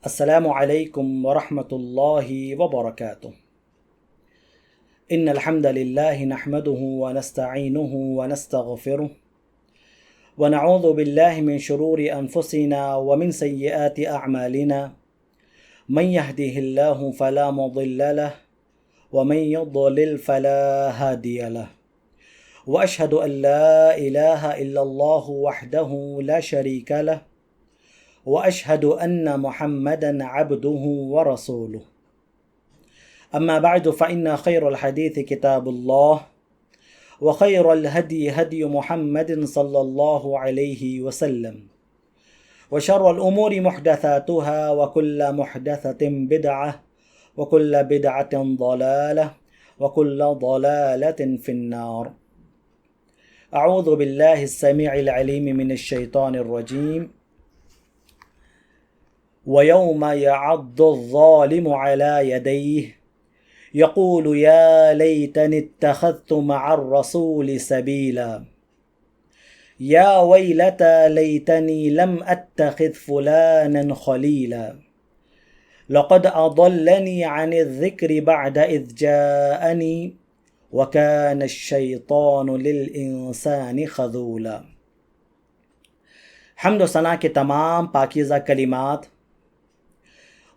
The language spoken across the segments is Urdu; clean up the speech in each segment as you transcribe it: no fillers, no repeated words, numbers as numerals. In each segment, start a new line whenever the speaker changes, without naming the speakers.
السلام علیکم ورحمۃ اللہ وبرکاتہ ان الحمد للہ نحمده ونستعینه ونستغفره ونعوذ باللہ من شرور انفسنا ومن سیئات اعمالنا من يهده الله فلا مضل له ومن يضلل فلا هادي له واشهد ان لا اله الا الله وحده لا شريك له وأشهد أن محمدًا عبده ورسوله أما بعد فإن خير الحديث كتاب الله وخير الهدي هدي محمد صلى الله عليه وسلم وشر الأمور محدثاتها وكل محدثة بدعة وكل بدعة ضلالة وكل ضلالة في النار. أعوذ بالله السميع العليم من الشيطان الرجيم. وَيَوْمَ يَعَضُّ الظَّالِمُ عَلَى يَدَيْهِ يَقُولُ يَا لَيْتَنِي اتَّخَذْتُ مَعَ الرَّسُولِ سَبِيلًا يَا وَيْلَتَى لَيْتَنِي لَمْ أَتَّخِذْ فُلَانًا خَلِيلًا لَقَدْ أَضَلَّنِي عَنِ الذِّكْرِ بَعْدَ إِذْ جَاءَنِي وَكَانَ الشَّيْطَانُ لِلْإِنسَانِ خَذُولًا. حمد و ثنا کے تمام پاکیزہ کلمات،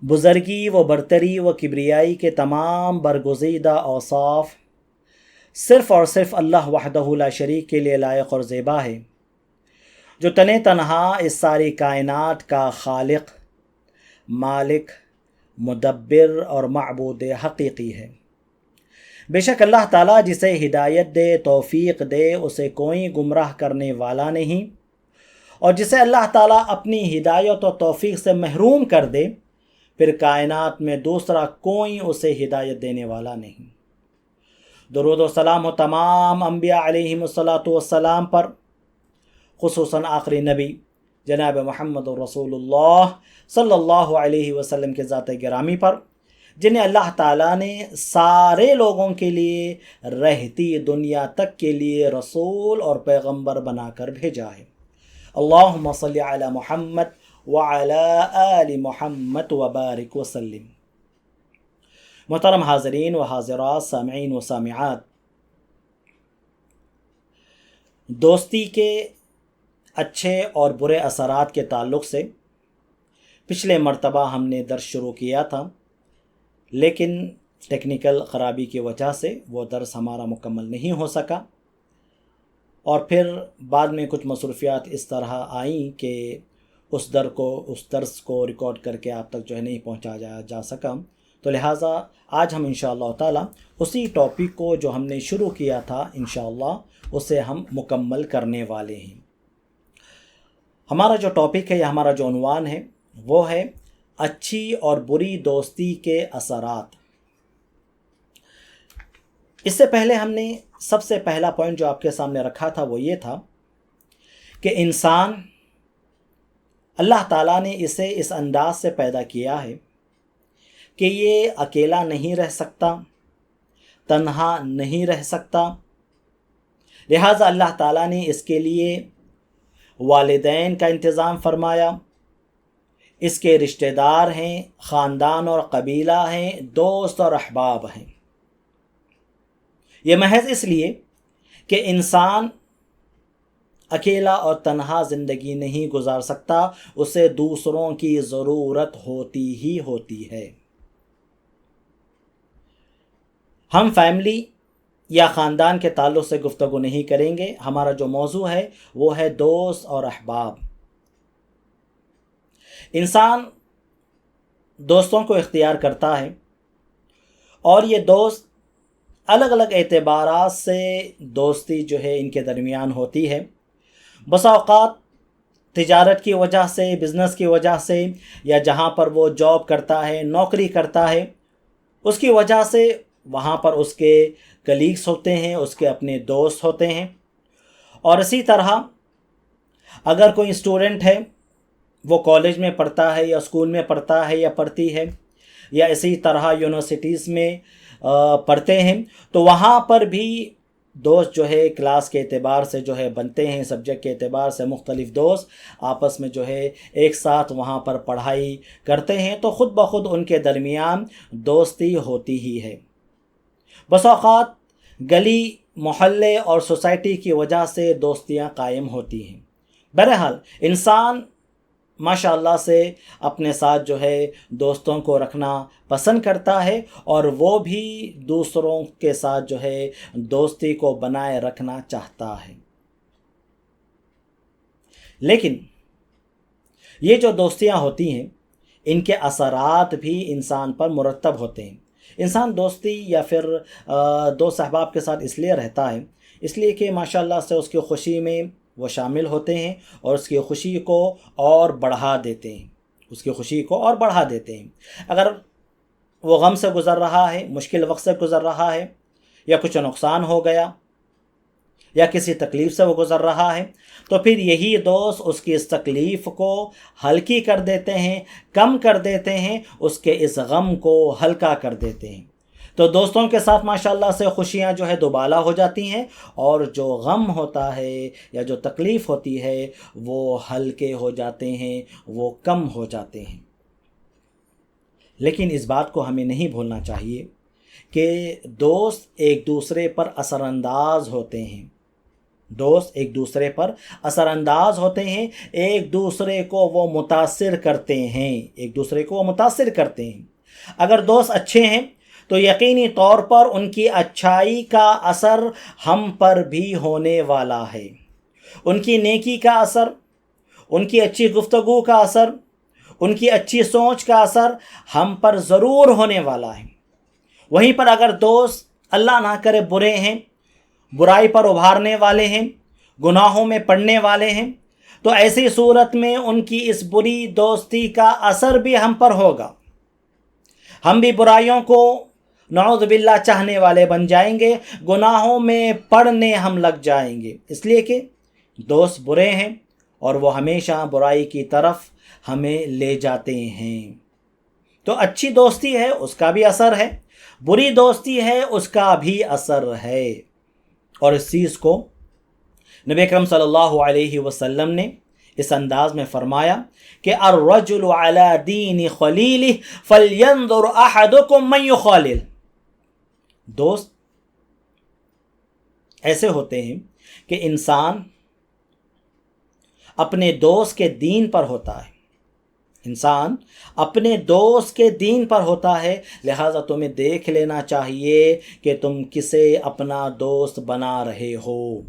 بزرگی و برتری و کبریائی کے تمام برگزیدہ اوصاف صرف اور صرف اللہ وحدہ لا شریک کے لیے لائق اور زیبا ہے، جو تنے تنہا اس ساری کائنات کا خالق، مالک، مدبر اور معبود حقیقی ہے. بے شک اللہ تعالیٰ جسے ہدایت دے، توفیق دے، اسے کوئی گمراہ کرنے والا نہیں، اور جسے اللہ تعالیٰ اپنی ہدایت و توفیق سے محروم کر دے، پھر کائنات میں دوسرا کوئی اسے ہدایت دینے والا نہیں. درود و سلام ہو تمام انبیاء علیہم السلام پر، خصوصاً آخری نبی جناب محمد رسول اللہ صلی اللہ علیہ وسلم کے ذات گرامی پر، جنہیں اللہ تعالیٰ نے سارے لوگوں کے لیے رہتی دنیا تک کے لیے رسول اور پیغمبر بنا کر بھیجا ہے. اللہم صلی علی محمد وعلی آل محمد وبارک وسلم. محترم حاضرین و حاضرات، سامعین و سامعات، دوستی کے اچھے اور برے اثرات کے تعلق سے پچھلے مرتبہ ہم نے درس شروع کیا تھا، لیکن ٹیکنیکل خرابی کی وجہ سے وہ درس ہمارا مکمل نہیں ہو سکا، اور پھر بعد میں کچھ مصروفیات اس طرح آئیں کہ اس درس کو ریکارڈ کر کے آپ تک نہیں پہنچایا جا سکا. تو لہٰذا آج ہم انشاءاللہ تعالی اسی ٹاپک کو جو ہم نے شروع کیا تھا انشاءاللہ اسے ہم مکمل کرنے والے ہیں. ہمارا جو ٹاپک ہے یا ہمارا جو عنوان ہے وہ ہے اچھی اور بری دوستی کے اثرات. اس سے پہلے ہم نے سب سے پہلا پوائنٹ جو آپ کے سامنے رکھا تھا وہ یہ تھا کہ انسان اللہ تعالیٰ نے اسے اس انداز سے پیدا کیا ہے کہ یہ اکیلا نہیں رہ سکتا، تنہا نہیں رہ سکتا. لہٰذا اللہ تعالیٰ نے اس کے لیے والدین کا انتظام فرمایا، اس کے رشتہ دار ہیں، خاندان اور قبیلہ ہیں، دوست اور احباب ہیں. یہ محض اس لیے کہ انسان اکیلا اور تنہا زندگی نہیں گزار سکتا، اسے دوسروں کی ضرورت ہوتی ہی ہوتی ہے. ہم فیملی یا خاندان کے تعلق سے گفتگو نہیں کریں گے. ہمارا جو موضوع ہے وہ ہے دوست اور احباب. انسان دوستوں کو اختیار کرتا ہے، اور یہ دوست الگ الگ اعتبارات سے دوستی ان کے درمیان ہوتی ہے. بسا اوقات تجارت کی وجہ سے، بزنس کی وجہ سے، یا جہاں پر وہ جاب کرتا ہے، نوکری کرتا ہے، اس کی وجہ سے وہاں پر اس کے کلیگس ہوتے ہیں، اس کے اپنے دوست ہوتے ہیں. اور اسی طرح اگر کوئی اسٹوڈنٹ ہے، وہ کالج میں پڑھتا ہے یا اسکول میں پڑھتا ہے یا پڑھتی ہے، یا اسی طرح یونیورسٹیز میں پڑھتے ہیں، تو وہاں پر بھی دوست جو ہے کلاس کے اعتبار سے جو ہے بنتے ہیں، سبجیکٹ کے اعتبار سے مختلف دوست آپس میں جو ہے ایک ساتھ وہاں پر پڑھائی کرتے ہیں، تو خود بخود ان کے درمیان دوستی ہوتی ہی ہے۔ بس اوقات گلی محلے اور سوسائٹی کی وجہ سے دوستیاں قائم ہوتی ہیں۔ بہرحال انسان ماشاء اللہ سے اپنے ساتھ جو ہے دوستوں کو رکھنا پسند کرتا ہے، اور وہ بھی دوسروں کے ساتھ جو ہے دوستی کو بنائے رکھنا چاہتا ہے۔ لیکن یہ جو دوستیاں ہوتی ہیں ان کے اثرات بھی انسان پر مرتب ہوتے ہیں۔ انسان دوستی یا پھر دوست احباب کے ساتھ اس لیے رہتا ہے، اس لیے کہ ماشاء اللہ سے اس کی خوشی میں وہ شامل ہوتے ہیں اور اس کی خوشی کو اور بڑھا دیتے ہیں، اس کی خوشی کو اور بڑھا دیتے ہیں۔ اگر وہ غم سے گزر رہا ہے، مشکل وقت سے گزر رہا ہے، یا کچھ نقصان ہو گیا، یا کسی تکلیف سے وہ گزر رہا ہے، تو پھر یہی دوست اس کی اس تکلیف کو ہلکی کر دیتے ہیں، کم کر دیتے ہیں، اس کے اس غم کو ہلکا کر دیتے ہیں۔ تو دوستوں کے ساتھ ماشاءاللہ سے خوشیاں جو ہے دوبالا ہو جاتی ہیں، اور جو غم ہوتا ہے یا جو تکلیف ہوتی ہے وہ ہلکے ہو جاتے ہیں، وہ کم ہو جاتے ہیں۔ لیکن اس بات کو ہمیں نہیں بھولنا چاہیے کہ دوست ایک دوسرے پر اثر انداز ہوتے ہیں، دوست ایک دوسرے پر اثر انداز ہوتے ہیں، ایک دوسرے کو وہ متاثر کرتے ہیں، ایک دوسرے کو وہ متاثر کرتے ہیں۔ اگر دوست اچھے ہیں تو یقینی طور پر ان کی اچھائی کا اثر ہم پر بھی ہونے والا ہے، ان کی نیکی کا اثر، ان کی اچھی گفتگو کا اثر، ان کی اچھی سوچ کا اثر ہم پر ضرور ہونے والا ہے۔ وہیں پر اگر دوست اللہ نہ کرے برے ہیں، برائی پر ابھارنے والے ہیں، گناہوں میں پڑنے والے ہیں، تو ایسی صورت میں ان کی اس بری دوستی کا اثر بھی ہم پر ہوگا، ہم بھی برائیوں کو نعوذ باللہ چاہنے والے بن جائیں گے، گناہوں میں پڑنے ہم لگ جائیں گے، اس لیے کہ دوست برے ہیں اور وہ ہمیشہ برائی کی طرف ہمیں لے جاتے ہیں۔ تو اچھی دوستی ہے اس کا بھی اثر ہے، بری دوستی ہے اس کا بھی اثر ہے، اور اس چیز کو نبی اکرم صلی اللہ علیہ وسلم نے اس انداز میں فرمایا کہ الرجل علی دین خلیلہ فلینظر احدکم من یخالل۔ دوست ایسے ہوتے ہیں کہ انسان اپنے دوست کے دین پر ہوتا ہے، انسان اپنے دوست کے دین پر ہوتا ہے، لہٰذا تمہیں دیکھ لینا چاہیے کہ تم کسے اپنا دوست بنا رہے ہو،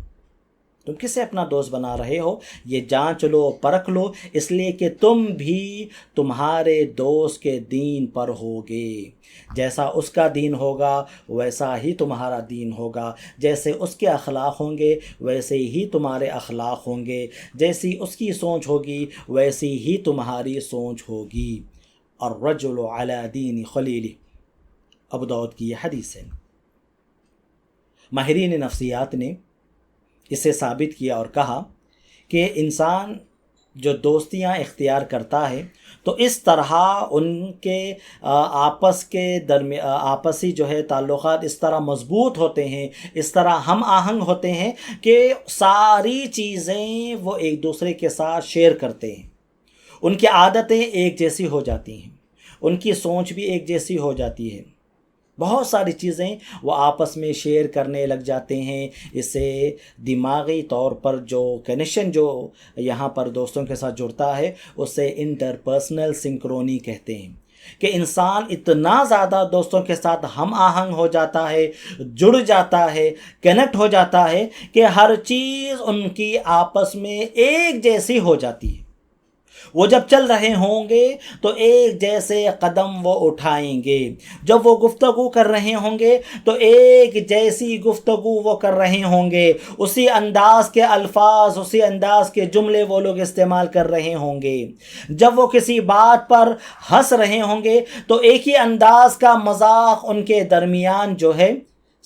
تم کسے اپنا دوست بنا رہے ہو، یہ جانچ لو، پرکھ لو، اس لیے کہ تم بھی تمہارے دوست کے دین پر ہوگے، جیسا اس کا دین ہوگا ویسا ہی تمہارا دین ہوگا، جیسے اس کے اخلاق ہوں گے ویسے ہی تمہارے اخلاق ہوں گے، جیسی اس کی سوچ ہوگی ویسی ہی تمہاری سوچ ہوگی۔ الرجل علی دین خلیلہ، ابو داؤد کی یہ حدیث ہے۔ ماہرین نفسیات نے اسے ثابت کیا اور کہا کہ انسان جو دوستیاں اختیار کرتا ہے تو اس طرح ان کے آپسی جو ہے تعلقات اس طرح مضبوط ہوتے ہیں، اس طرح ہم آہنگ ہوتے ہیں کہ ساری چیزیں وہ ایک دوسرے کے ساتھ شیئر کرتے ہیں، ان کی عادتیں ایک جیسی ہو جاتی ہیں، ان کی سوچ بھی ایک جیسی ہو جاتی ہے، بہت ساری چیزیں وہ آپس میں شیئر کرنے لگ جاتے ہیں۔ اسے دماغی طور پر جو کنیکشن جو یہاں پر دوستوں کے ساتھ جڑتا ہے اسے انٹرپرسنل سنکرونی کہتے ہیں، کہ انسان اتنا زیادہ دوستوں کے ساتھ ہم آہنگ ہو جاتا ہے، جڑ جاتا ہے، کنیکٹ ہو جاتا ہے کہ ہر چیز ان کی آپس میں ایک جیسی ہو جاتی ہے۔ وہ جب چل رہے ہوں گے تو ایک جیسے قدم وہ اٹھائیں گے، جب وہ گفتگو کر رہے ہوں گے تو ایک جیسی گفتگو وہ کر رہے ہوں گے، اسی انداز کے الفاظ، اسی انداز کے جملے وہ لوگ استعمال کر رہے ہوں گے، جب وہ کسی بات پر ہنس رہے ہوں گے تو ایک ہی انداز کا مذاق ان کے درمیان جو ہے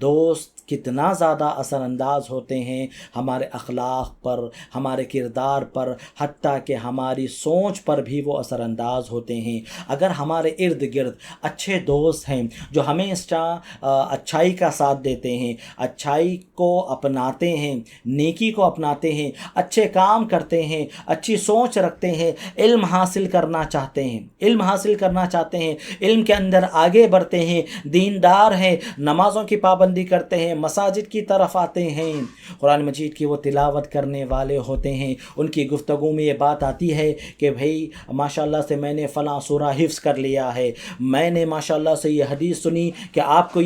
دوست کتنا زیادہ اثر انداز ہوتے ہیں ہمارے اخلاق پر، ہمارے کردار پر، حتیٰ کہ ہماری سوچ پر بھی وہ اثر انداز ہوتے ہیں۔ اگر ہمارے ارد گرد اچھے دوست ہیں جو ہمیشہ اچھائی کا ساتھ دیتے ہیں، اچھائی کو اپناتے ہیں، نیکی کو اپناتے ہیں، اچھے کام کرتے ہیں، اچھی سوچ رکھتے ہیں، علم حاصل کرنا چاہتے ہیں، علم کے اندر آگے بڑھتے ہیں، دیندار ہیں، نمازوں کی پابندی کرتے ہیں، مساجد کی طرف آتے ہیں، قرآن مجید کی وہ تلاوت کرنے والے ہوتے ہیں، ان کی گفتگو میں یہ بات آتی ہے کہ بھئی ماشاءاللہ سے میں نے فلاں سورہ حفظ کر لیا ہے، میں نے ماشاءاللہ سے یہ حدیث سنی کہ آپ کو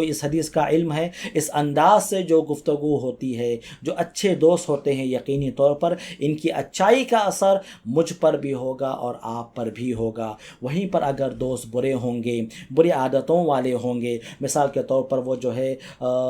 اس حدیث کا علم ہے۔ اس انداز سے جو گفتگو ہوتی ہے، جو اچھے دوست ہوتے ہیں، یقینی طور پر ان کی اچھائی کا اثر مجھ پر بھی ہوگا اور آپ پر بھی ہوگا۔ وہیں پر اگر دوست برے ہوں گے، بری عادتوں والے ہوں گے، مثال کے طور پر وہ جو ہے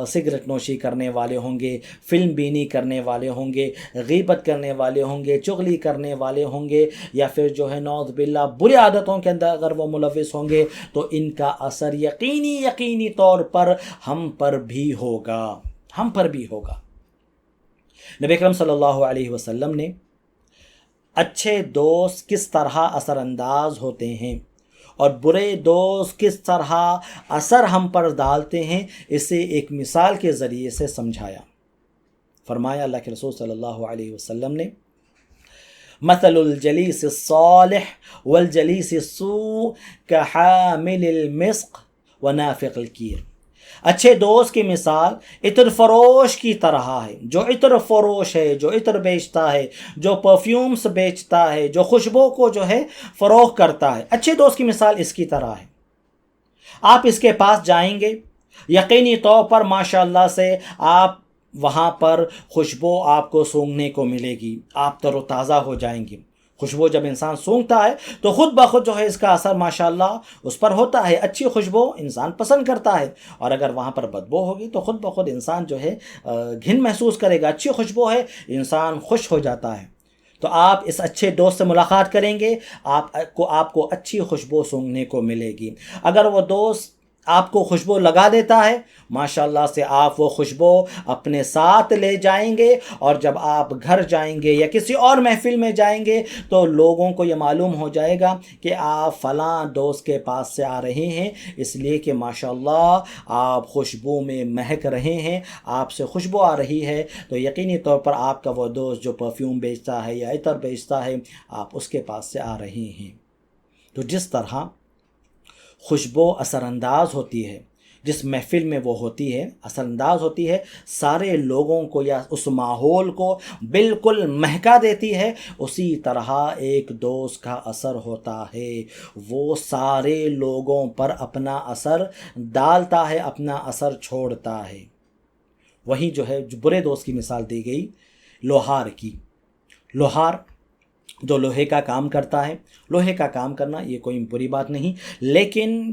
سگریٹ نوشی کرنے والے ہوں گے، فلم بینی کرنے والے ہوں گے، غیبت کرنے والے ہوں گے، چغلی کرنے والے ہوں گے، یا پھر جو ہے نعوذ باللہ بری عادتوں کے اندر اگر وہ ملوث ہوں گے، تو ان کا اثر یقینی طور پر ہم پر بھی ہوگا۔ نبی اکرم صلی اللہ علیہ وسلم نے اچھے دوست کس طرح اثر انداز ہوتے ہیں اور برے دوست کس طرح اثر ہم پر ڈالتے ہیں، اسے ایک مثال کے ذریعے سے سمجھایا۔ فرمایا اللہ کے رسول صلی اللہ علیہ وسلم نے، مثل الجلیس الصالح والجلیس السوء كحامل المسق ونافق الکیر۔ اچھے دوست کی مثال عطر فروش کی طرح ہے، جو عطر فروش ہے، جو عطر بیچتا ہے، جو پرفیومز بیچتا ہے، جو خوشبو کو جو ہے فروغ کرتا ہے، اچھے دوست کی مثال اس کی طرح ہے۔ آپ اس کے پاس جائیں گے، یقینی طور پر ماشاءاللہ سے آپ وہاں پر خوشبو آپ کو سونگھنے کو ملے گی، آپ تر و تازہ ہو جائیں گے۔ خوشبو جب انسان سونگھتا ہے تو خود بخود جو ہے اس کا اثر ماشاءاللہ اس پر ہوتا ہے، اچھی خوشبو انسان پسند کرتا ہے، اور اگر وہاں پر بدبو ہوگی تو خود بخود انسان جو ہے گھن محسوس کرے گا۔ اچھی خوشبو ہے، انسان خوش ہو جاتا ہے۔ تو آپ اس اچھے دوست سے ملاقات کریں گے، آپ کو اچھی خوشبو سونگھنے کو ملے گی۔ اگر وہ دوست آپ کو خوشبو لگا دیتا ہے، ماشاءاللہ سے آپ وہ خوشبو اپنے ساتھ لے جائیں گے، اور جب آپ گھر جائیں گے یا کسی اور محفل میں جائیں گے تو لوگوں کو یہ معلوم ہو جائے گا کہ آپ فلاں دوست کے پاس سے آ رہے ہیں، اس لیے کہ ماشاءاللہ آپ خوشبو میں مہک رہے ہیں، آپ سے خوشبو آ رہی ہے، تو یقینی طور پر آپ کا وہ دوست جو پرفیوم بیچتا ہے یا عطر بیچتا ہے، آپ اس کے پاس سے آ رہے ہیں۔ تو جس طرح خوشبو اثر انداز ہوتی ہے، جس محفل میں وہ ہوتی ہے اثر انداز ہوتی ہے، سارے لوگوں کو یا اس ماحول کو بالکل مہکا دیتی ہے، اسی طرح ایک دوست کا اثر ہوتا ہے، وہ سارے لوگوں پر اپنا اثر ڈالتا ہے، اپنا اثر چھوڑتا ہے۔ وہی جو ہے برے دوست کی مثال دی گئی لوہار کی۔ لوہار جو لوہے کا کام کرتا ہے، لوہے کا کام کرنا یہ کوئی بری بات نہیں، لیکن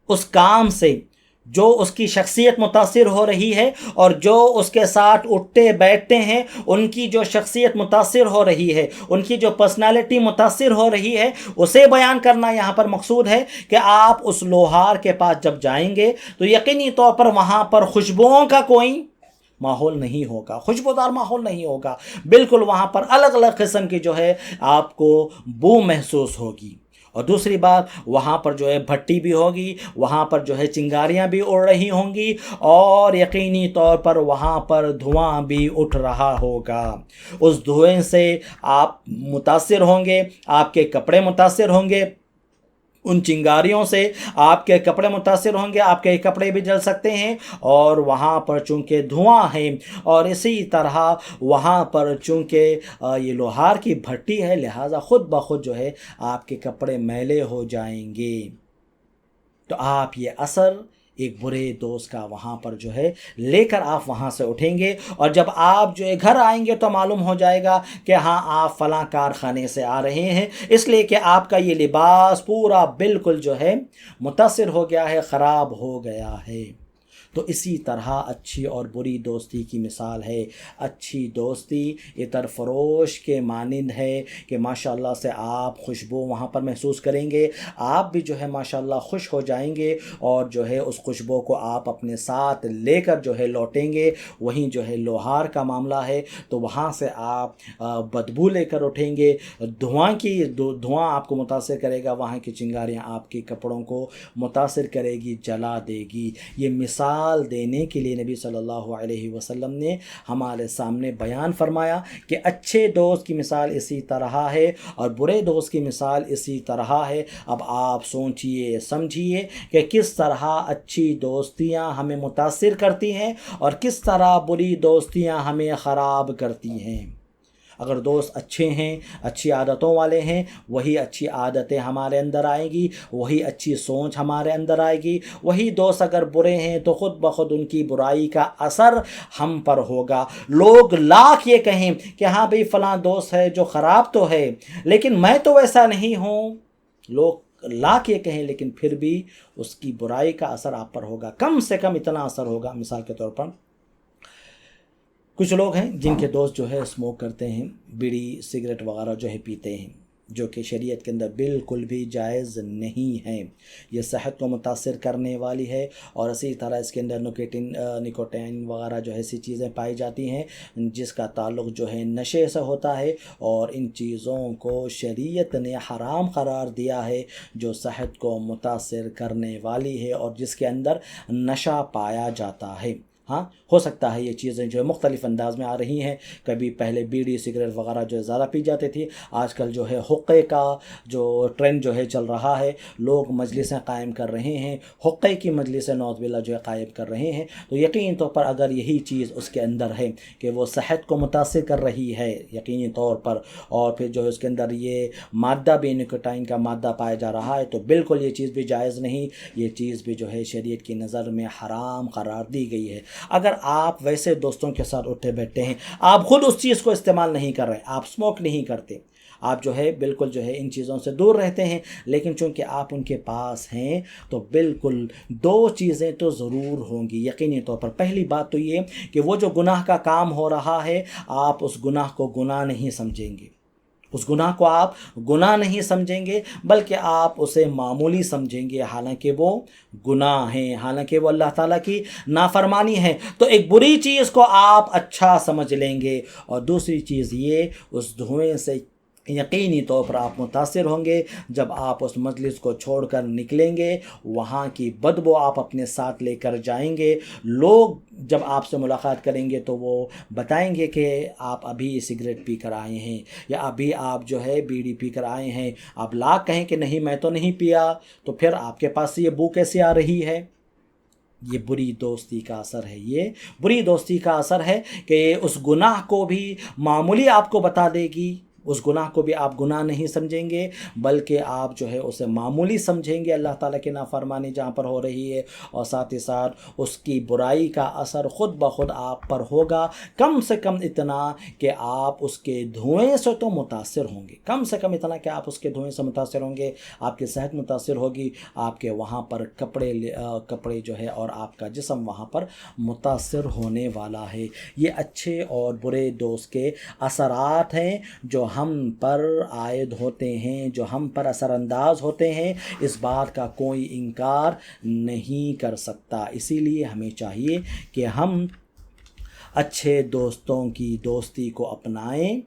اس کام سے جو اس کی شخصیت متاثر ہو رہی ہے اور جو اس کے ساتھ اٹھتے بیٹھتے ہیں ان کی جو شخصیت متاثر ہو رہی ہے، ان کی جو پرسنالٹی متاثر ہو رہی ہے، اسے بیان کرنا یہاں پر مقصود ہے کہ آپ اس لوہار کے پاس جب جائیں گے تو یقینی طور پر وہاں پر خوشبوؤں کا کوئی ماحول نہیں ہوگا، خوشبودار ماحول نہیں ہوگا، بالکل وہاں پر الگ الگ قسم کی جو ہے آپ کو بو محسوس ہوگی۔ اور دوسری بات، وہاں پر جو ہے بھٹی بھی ہوگی، وہاں پر جو ہے چنگاریاں بھی اڑ رہی ہوں گی، اور یقینی طور پر وہاں پر دھواں بھی اٹھ رہا ہوگا۔ اس دھوئیں سے آپ متاثر ہوں گے، آپ کے کپڑے متاثر ہوں گے، ان چنگاریوں سے آپ کے کپڑے متاثر ہوں گے، آپ کے کپڑے بھی جل سکتے ہیں، اور وہاں پر چونکہ دھواں ہے، اور اسی طرح وہاں پر چونکہ یہ لوہار کی بھٹی ہے، لہٰذا خود بخود جو ہے آپ کے کپڑے میلے ہو جائیں گے۔ تو آپ یہ اثر ایک برے دوست کا وہاں پر جو ہے لے کر آپ وہاں سے اٹھیں گے، اور جب آپ جو ہے گھر آئیں گے تو معلوم ہو جائے گا کہ ہاں آپ فلاں کارخانے سے آ رہے ہیں، اس لیے کہ آپ کا یہ لباس پورا بالکل جو ہے متاثر ہو گیا ہے، خراب ہو گیا ہے۔ تو اسی طرح اچھی اور بری دوستی کی مثال ہے۔ اچھی دوستی عطر فروش کے مانند ہے کہ ماشاءاللہ سے آپ خوشبو وہاں پر محسوس کریں گے، آپ بھی جو ہے ماشاءاللہ خوش ہو جائیں گے، اور جو ہے اس خوشبو کو آپ اپنے ساتھ لے کر جو ہے لوٹیں گے۔ وہیں جو ہے لوہار کا معاملہ ہے تو وہاں سے آپ بدبو لے کر اٹھیں گے، دھواں آپ کو متاثر کرے گا، وہاں کی چنگاریاں آپ کے کپڑوں کو متاثر کرے گی، جلا دے گی۔ یہ مثال دینے کے لیے نبی صلی اللہ علیہ وسلم نے ہمارے سامنے بیان فرمایا کہ اچھے دوست کی مثال اسی طرح ہے اور برے دوست کی مثال اسی طرح ہے۔ اب آپ سوچئے سمجھیے کہ کس طرح اچھی دوستیاں ہمیں متاثر کرتی ہیں اور کس طرح بری دوستیاں ہمیں خراب کرتی ہیں۔ اگر دوست اچھے ہیں، اچھی عادتوں والے ہیں، وہی اچھی عادتیں ہمارے اندر آئیں گی، وہی اچھی سوچ ہمارے اندر آئے گی۔ وہی دوست اگر برے ہیں تو خود بخود ان کی برائی کا اثر ہم پر ہوگا۔ لوگ لاکھ یہ کہیں کہ ہاں بھئی فلاں دوست ہے جو خراب تو ہے لیکن میں تو ویسا نہیں ہوں، لوگ لاکھ یہ کہیں لیکن پھر بھی اس کی برائی کا اثر آپ پر ہوگا، کم سے کم اتنا اثر ہوگا۔ مثال کے طور پر کچھ لوگ ہیں جن کے دوست جو ہے اسموک کرتے ہیں، بیڑی سگریٹ وغیرہ جو ہے پیتے ہیں، جو کہ شریعت کے اندر بالکل بھی جائز نہیں ہے، یہ صحت کو متاثر کرنے والی ہے، اور اسی طرح اس کے اندر نکوٹین وغیرہ جو ایسی چیزیں پائی جاتی ہیں جس کا تعلق جو ہے نشے سے ہوتا ہے، اور ان چیزوں کو شریعت نے حرام قرار دیا ہے جو صحت کو متاثر کرنے والی ہے اور جس کے اندر نشہ پایا جاتا ہے۔ ہاں ہو سکتا ہے یہ چیزیں جو ہے مختلف انداز میں آ رہی ہیں، کبھی پہلے بیڑی سگریٹ وغیرہ جو ہے زیادہ پی جاتی تھی، آج کل جو ہے حقے کا جو ٹرینڈ جو ہے چل رہا ہے، لوگ مجلسیں قائم کر رہے ہیں، حقے کی مجلسیں نعوذ باللہ جو ہے قائم کر رہے ہیں۔ تو یقینی طور پر اگر یہی چیز اس کے اندر ہے کہ وہ صحت کو متاثر کر رہی ہے یقینی طور پر، اور پھر جو ہے اس کے اندر یہ مادہ بھی نکوٹین کا مادہ پایا جا رہا ہے، تو بالکل یہ چیز بھی جائز نہیں، یہ چیز بھی جو ہے شریعت کی نظر میں حرام قرار دی گئی ہے۔ اگر آپ ویسے دوستوں کے ساتھ اٹھے بیٹھے ہیں، آپ خود اس چیز کو استعمال نہیں کر رہے، آپ اسموک نہیں کرتے، آپ جو ہے بالکل جو ہے ان چیزوں سے دور رہتے ہیں، لیکن چونکہ آپ ان کے پاس ہیں تو بالکل دو چیزیں تو ضرور ہوں گی یقینی طور پر۔ پہلی بات تو یہ کہ وہ جو گناہ کا کام ہو رہا ہے، آپ اس گناہ کو گناہ نہیں سمجھیں گے، اس گناہ کو آپ گناہ نہیں سمجھیں گے بلکہ آپ اسے معمولی سمجھیں گے، حالانکہ وہ گناہ ہیں، حالانکہ وہ اللہ تعالیٰ کی نافرمانی ہے۔ تو ایک بری چیز کو آپ اچھا سمجھ لیں گے، اور دوسری چیز یہ اس دھوئیں سے یقینی طور پر آپ متاثر ہوں گے۔ جب آپ اس مجلس کو چھوڑ کر نکلیں گے، وہاں کی بدبو آپ اپنے ساتھ لے کر جائیں گے، لوگ جب آپ سے ملاقات کریں گے تو وہ بتائیں گے کہ آپ ابھی سگریٹ پی کر آئے ہیں، یا ابھی آپ جو ہے بیڑی پی کر آئے ہیں۔ آپ لاکھ کہیں کہ نہیں میں تو نہیں پیا، تو پھر آپ کے پاس یہ بو کیسے آ رہی ہے؟ یہ بری دوستی کا اثر ہے، یہ بری دوستی کا اثر ہے کہ اس گناہ کو بھی معمولی آپ کو بتا دے گی، اس گناہ کو بھی آپ گناہ نہیں سمجھیں گے بلکہ آپ جو ہے اسے معمولی سمجھیں گے، اللہ تعالیٰ کی نافرمانی جہاں پر ہو رہی ہے، اور ساتھ ہی ساتھ اس کی برائی کا اثر خود بخود آپ پر ہوگا، کم سے کم اتنا کہ آپ اس کے دھوئیں سے تو متاثر ہوں گے، کم سے کم اتنا کہ آپ اس کے دھوئیں سے متاثر ہوں گے، آپ کی صحت متاثر ہوگی، آپ کے وہاں پر کپڑے جو ہے اور آپ کا جسم وہاں پر متاثر ہونے والا ہے۔ یہ اچھے اور برے دوست کے اثرات ہیں جو ہم پر عائد ہوتے ہیں، جو ہم پر اثر انداز ہوتے ہیں، اس بات کا کوئی انکار نہیں کر سکتا۔ اسی لیے ہمیں چاہیے کہ ہم اچھے دوستوں کی دوستی کو اپنائیں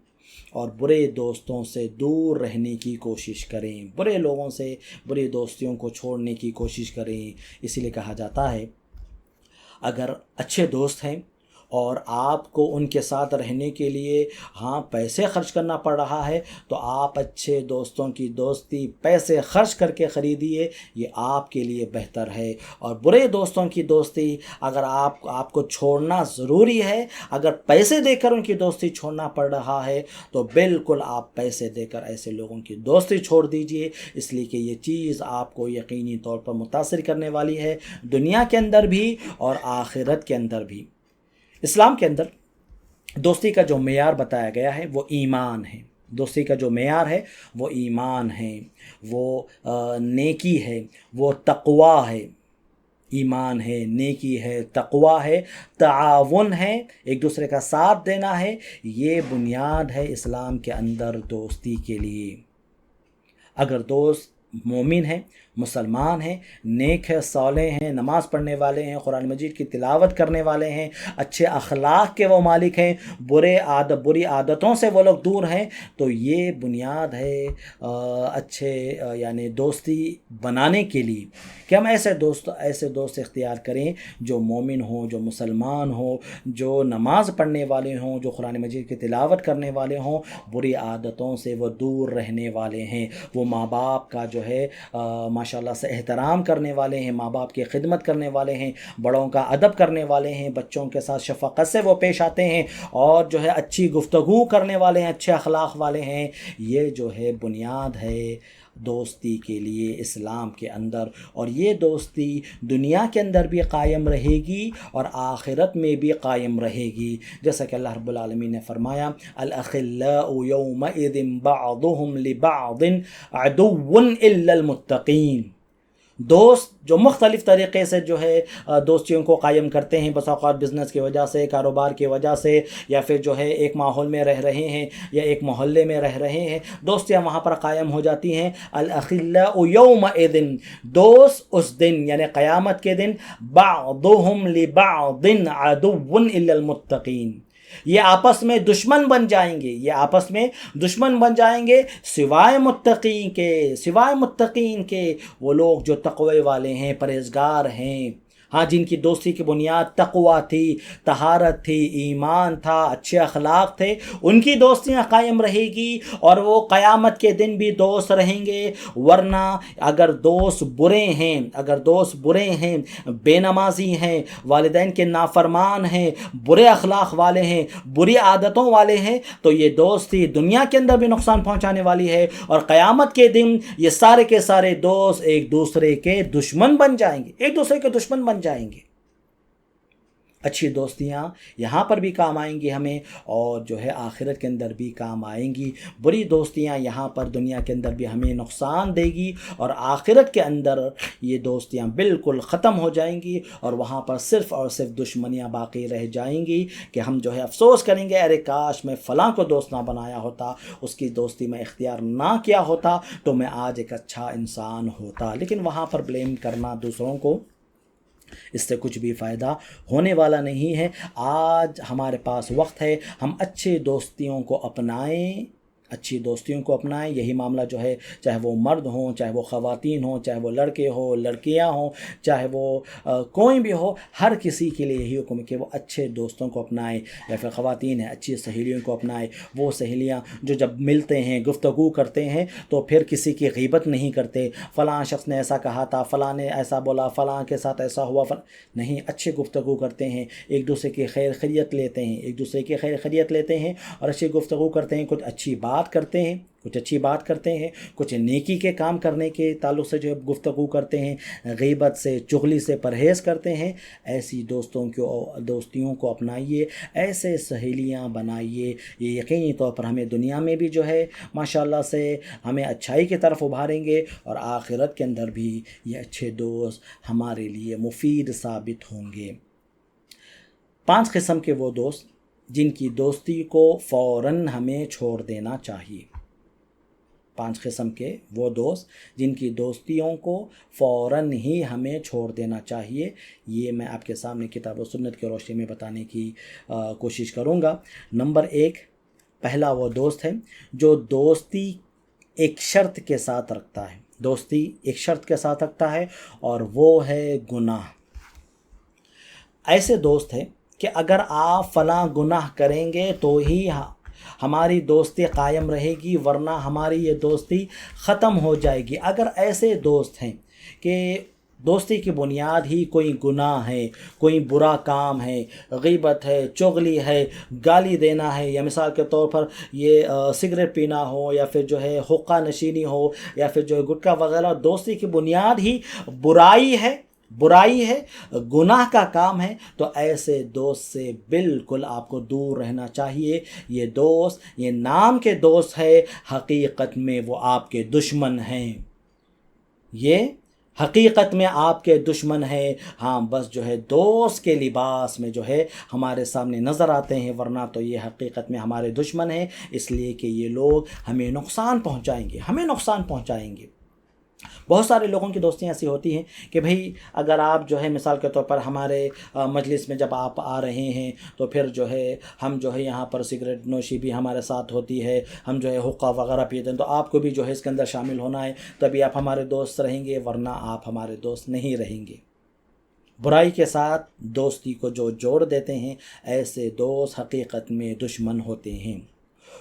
اور برے دوستوں سے دور رہنے کی کوشش کریں، برے لوگوں سے بری دوستیوں کو چھوڑنے کی کوشش کریں۔ اسی لیے کہا جاتا ہے اگر اچھے دوست ہیں اور آپ کو ان کے ساتھ رہنے کے لیے پیسے خرچ کرنا پڑ رہا ہے تو آپ اچھے دوستوں کی دوستی پیسے خرچ کر کے خریدیے، یہ آپ کے لیے بہتر ہے۔ اور برے دوستوں کی دوستی اگر آپ کو چھوڑنا ضروری ہے، اگر پیسے دے کر ان کی دوستی چھوڑنا پڑ رہا ہے تو بالکل آپ پیسے دے کر ایسے لوگوں کی دوستی چھوڑ دیجئے، اس لیے کہ یہ چیز آپ کو یقینی طور پر متاثر کرنے والی ہے، دنیا کے اندر بھی اور آخرت کے اندر بھی۔ اسلام کے اندر دوستی کا جو معیار بتایا گیا ہے وہ ایمان ہے، دوستی کا جو معیار ہے وہ ایمان ہے، وہ نیکی ہے، وہ تقوی ہے۔ ایمان ہے، نیکی ہے، تقوی ہے، تعاون ہے، ایک دوسرے کا ساتھ دینا ہے، یہ بنیاد ہے اسلام کے اندر دوستی کے لیے۔ اگر دوست مومن ہیں، مسلمان ہیں، نیک ہے، صالح ہیں، نماز پڑھنے والے ہیں، قرآن مجید کی تلاوت کرنے والے ہیں، اچھے اخلاق کے وہ مالک ہیں، بری عادتوں سے وہ لوگ دور ہیں، تو یہ بنیاد ہے اچھے یعنی دوستی بنانے کے لیے کہ ہم ایسے دوست اختیار کریں جو مومن ہوں، جو مسلمان ہوں، جو نماز پڑھنے والے ہوں، جو قرآن مجید کی تلاوت کرنے والے ہوں، بری عادتوں سے وہ دور رہنے والے ہیں، وہ ماں باپ کا جو ہے ماشاءاللہ سے احترام کرنے والے ہیں، ماں باپ کی خدمت کرنے والے ہیں، بڑوں کا ادب کرنے والے ہیں، بچوں کے ساتھ شفقت سے وہ پیش آتے ہیں، اور جو ہے اچھی گفتگو کرنے والے ہیں، اچھے اخلاق والے ہیں۔ یہ جو ہے بنیاد ہے دوستی کے لیے اسلام کے اندر، اور یہ دوستی دنیا کے اندر بھی قائم رہے گی اور آخرت میں بھی قائم رہے گی، جیسا کہ اللہ رب العالمین نے فرمایا الاخلاء یومئذ بعضهم لبعض عدو الا المتقین۔ دوست جو مختلف طریقے سے جو ہے دوستیوں کو قائم کرتے ہیں، بس اوقات بزنس کی وجہ سے، کاروبار کی وجہ سے، یا پھر جو ہے ایک ماحول میں رہ رہے ہیں یا ایک محلے میں رہ رہے ہیں، دوستیاں وہاں پر قائم ہو جاتی ہیں۔ الاخلاء یومئذ، دوست اس دن یعنی قیامت کے دن، بعضهم لبعض عدو الا المتقین، یہ آپس میں دشمن بن جائیں گے، یہ آپس میں دشمن بن جائیں گے سوائے متقین کے، وہ لوگ جو تقوی والے ہیں، پرہیزگار ہیں، ہاں، جن کی دوستی کی بنیاد تقوی تھی، طہارت تھی، ایمان تھا، اچھے اخلاق تھے، ان کی دوستیاں قائم رہے گی اور وہ قیامت کے دن بھی دوست رہیں گے۔ ورنہ اگر دوست برے ہیں، بے نمازی ہیں، والدین کے نافرمان ہیں، برے اخلاق والے ہیں، بری عادتوں والے ہیں، تو یہ دوستی دنیا کے اندر بھی نقصان پہنچانے والی ہے، اور قیامت کے دن یہ سارے کے سارے دوست ایک دوسرے کے دشمن بن جائیں گے۔ اچھی دوستیاں یہاں پر بھی کام آئیں گی ہمیں، اور جو ہے آخرت کے اندر بھی کام آئیں گی۔ بری دوستیاں یہاں پر دنیا کے اندر بھی ہمیں نقصان دے گی، اور آخرت کے اندر یہ دوستیاں بالکل ختم ہو جائیں گی، اور وہاں پر صرف اور صرف دشمنیاں باقی رہ جائیں گی کہ ہم جو ہے افسوس کریں گے، ارے کاش میں فلاں کو دوست نہ بنایا ہوتا، اس کی دوستی میں اختیار نہ کیا ہوتا تو میں آج ایک اچھا انسان ہوتا۔ لیکن وہاں پر بلیم کرنا دوسروں کو، اس سے کچھ بھی فائدہ ہونے والا نہیں ہے۔ آج ہمارے پاس وقت ہے، ہم اچھی دوستیوں کو اپنائیں، یہی معاملہ جو ہے، چاہے وہ مرد ہوں، چاہے وہ خواتین ہوں، چاہے وہ لڑکے ہوں، لڑکیاں ہوں، چاہے وہ کوئی بھی ہو، ہر کسی کے لیے یہی حکم ہے کہ وہ اچھے دوستوں کو اپنائیں، یا پھر خواتین ہیں اچھی سہیلیوں کو اپنائیں، وہ سہیلیاں جو جب ملتے ہیں، گفتگو کرتے ہیں، تو پھر کسی کی غیبت نہیں کرتے، فلاں شخص نے ایسا کہا تھا، فلاں نے ایسا بولا، فلاں کے ساتھ ایسا ہوا، نہیں، اچھے گفتگو کرتے ہیں، ایک دوسرے کی خیر خیریت لیتے ہیں، اور اچھی گفتگو کرتے ہیں، کچھ اچھی بات کرتے ہیں، کچھ نیکی کے کام کرنے کے تعلق سے جو گفتگو کرتے ہیں، غیبت سے، چغلی سے پرہیز کرتے ہیں۔ ایسی دوستیوں کو اپنائیے، ایسے سہیلیاں بنائیے، یہ یقینی طور پر ہمیں دنیا میں بھی جو ہے ماشاءاللہ سے ہمیں اچھائی کی طرف ابھاریں گے، اور آخرت کے اندر بھی یہ اچھے دوست ہمارے لیے مفید ثابت ہوں گے۔ 5 قسم کے وہ دوست جن کی دوستی کو فوراً ہمیں چھوڑ دینا چاہیے۔ 5 قسم کے وہ دوست جن کی دوستیوں کو فوراً ہی ہمیں چھوڑ دینا چاہیے، یہ میں آپ کے سامنے کتاب و سنت کی روشنی میں بتانے کی کوشش کروں گا۔ نمبر 1، پہلا وہ دوست ہے جو دوستی ایک شرط کے ساتھ رکھتا ہے، اور وہ ہے گناہ۔ ایسے دوست ہیں کہ اگر آپ فلاں گناہ کریں گے تو ہی ہماری دوستی قائم رہے گی، ورنہ ہماری یہ دوستی ختم ہو جائے گی۔ اگر ایسے دوست ہیں کہ دوستی کی بنیاد ہی کوئی گناہ ہے، کوئی برا کام ہے، غیبت ہے، چغلی ہے، گالی دینا ہے، یا مثال کے طور پر یہ سگریٹ پینا ہو، یا پھر جو ہے حقہ نشینی ہو، یا پھر جو ہے گٹکا وغیرہ، دوستی کی بنیاد ہی برائی ہے، گناہ کا کام ہے، تو ایسے دوست سے بالکل آپ کو دور رہنا چاہیے۔ یہ دوست، یہ نام کے دوست ہے، حقیقت میں وہ آپ کے دشمن ہیں۔ یہ حقیقت میں آپ کے دشمن ہیں، ہاں بس جو ہے دوست کے لباس میں جو ہے ہمارے سامنے نظر آتے ہیں، ورنہ تو یہ حقیقت میں ہمارے دشمن ہیں، اس لیے کہ یہ لوگ ہمیں نقصان پہنچائیں گے۔ بہت سارے لوگوں کی دوستیاں ایسی ہوتی ہیں کہ بھئی اگر آپ جو ہے مثال کے طور پر ہمارے مجلس میں جب آپ آ رہے ہیں تو پھر جو ہے ہم جو ہے یہاں پر سگریٹ نوشی بھی ہمارے ساتھ ہوتی ہے، ہم جو ہے حقہ وغیرہ پیتے ہیں، تو آپ کو بھی جو ہے اس کے اندر شامل ہونا ہے، تبھی آپ ہمارے دوست رہیں گے، ورنہ آپ ہمارے دوست نہیں رہیں گے۔ برائی کے ساتھ دوستی کو جو جوڑ دیتے ہیں، ایسے دوست حقیقت میں دشمن ہوتے ہیں۔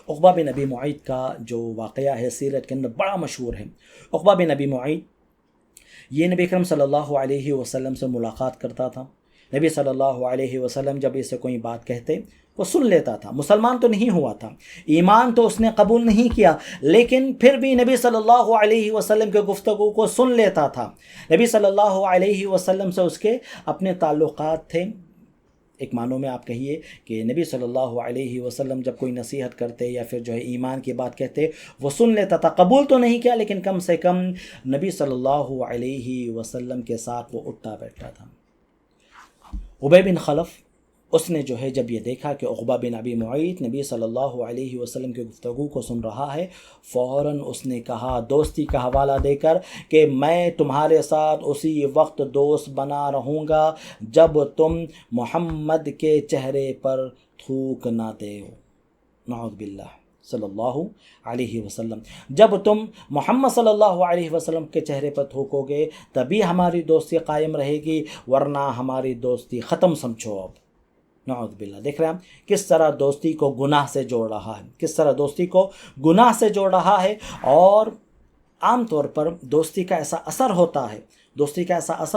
عقبہ بن ابی معیط کا جو واقعہ ہے سیرت کے اندر بڑا مشہور ہے۔ عقبہ بن ابی معیط یہ نبی اکرم صلی اللہ علیہ وسلم سے ملاقات کرتا تھا۔ نبی صلی اللہ علیہ وسلم جب اسے کوئی بات کہتے وہ سن لیتا تھا۔ مسلمان تو نہیں ہوا تھا، ایمان تو اس نے قبول نہیں کیا، لیکن پھر بھی نبی صلی اللہ علیہ وسلم کے گفتگو کو سن لیتا تھا۔ نبی صلی اللہ علیہ وسلم سے اس کے اپنے تعلقات تھے۔ ایک معنوں میں آپ کہیے کہ نبی صلی اللہ علیہ وسلم جب کوئی نصیحت کرتے یا پھر جو ہے ایمان کی بات کہتے وہ سن لیتا تھا، قبول تو نہیں کیا لیکن کم سے کم نبی صلی اللہ علیہ وسلم کے ساتھ وہ اٹھتا بیٹھتا تھا۔ ابی بن خلف اس نے جو ہے جب یہ دیکھا کہ عقبہ بن ابی معیط نبی صلی اللہ علیہ وسلم کی گفتگو کو سن رہا ہے، فوراً اس نے کہا دوستی کا حوالہ دے کر کہ میں تمہارے ساتھ اسی وقت دوست بنا رہوں گا جب تم محمد کے چہرے پر تھوک نہ دے۔ نعوذ باللہ صلی اللہ علیہ وسلم، جب تم محمد صلی اللہ علیہ وسلم کے چہرے پر تھوکو گے تبھی ہماری دوستی قائم رہے گی، ورنہ ہماری دوستی ختم سمجھو۔ اب نعوذ باللہ، دیکھ رہے ہیں ہم کس طرح دوستی کو گناہ سے جوڑ رہا ہے، کس طرح دوستی کو گناہ سے جوڑ رہا ہے۔ اور عام طور پر دوستی کا ایسا اثر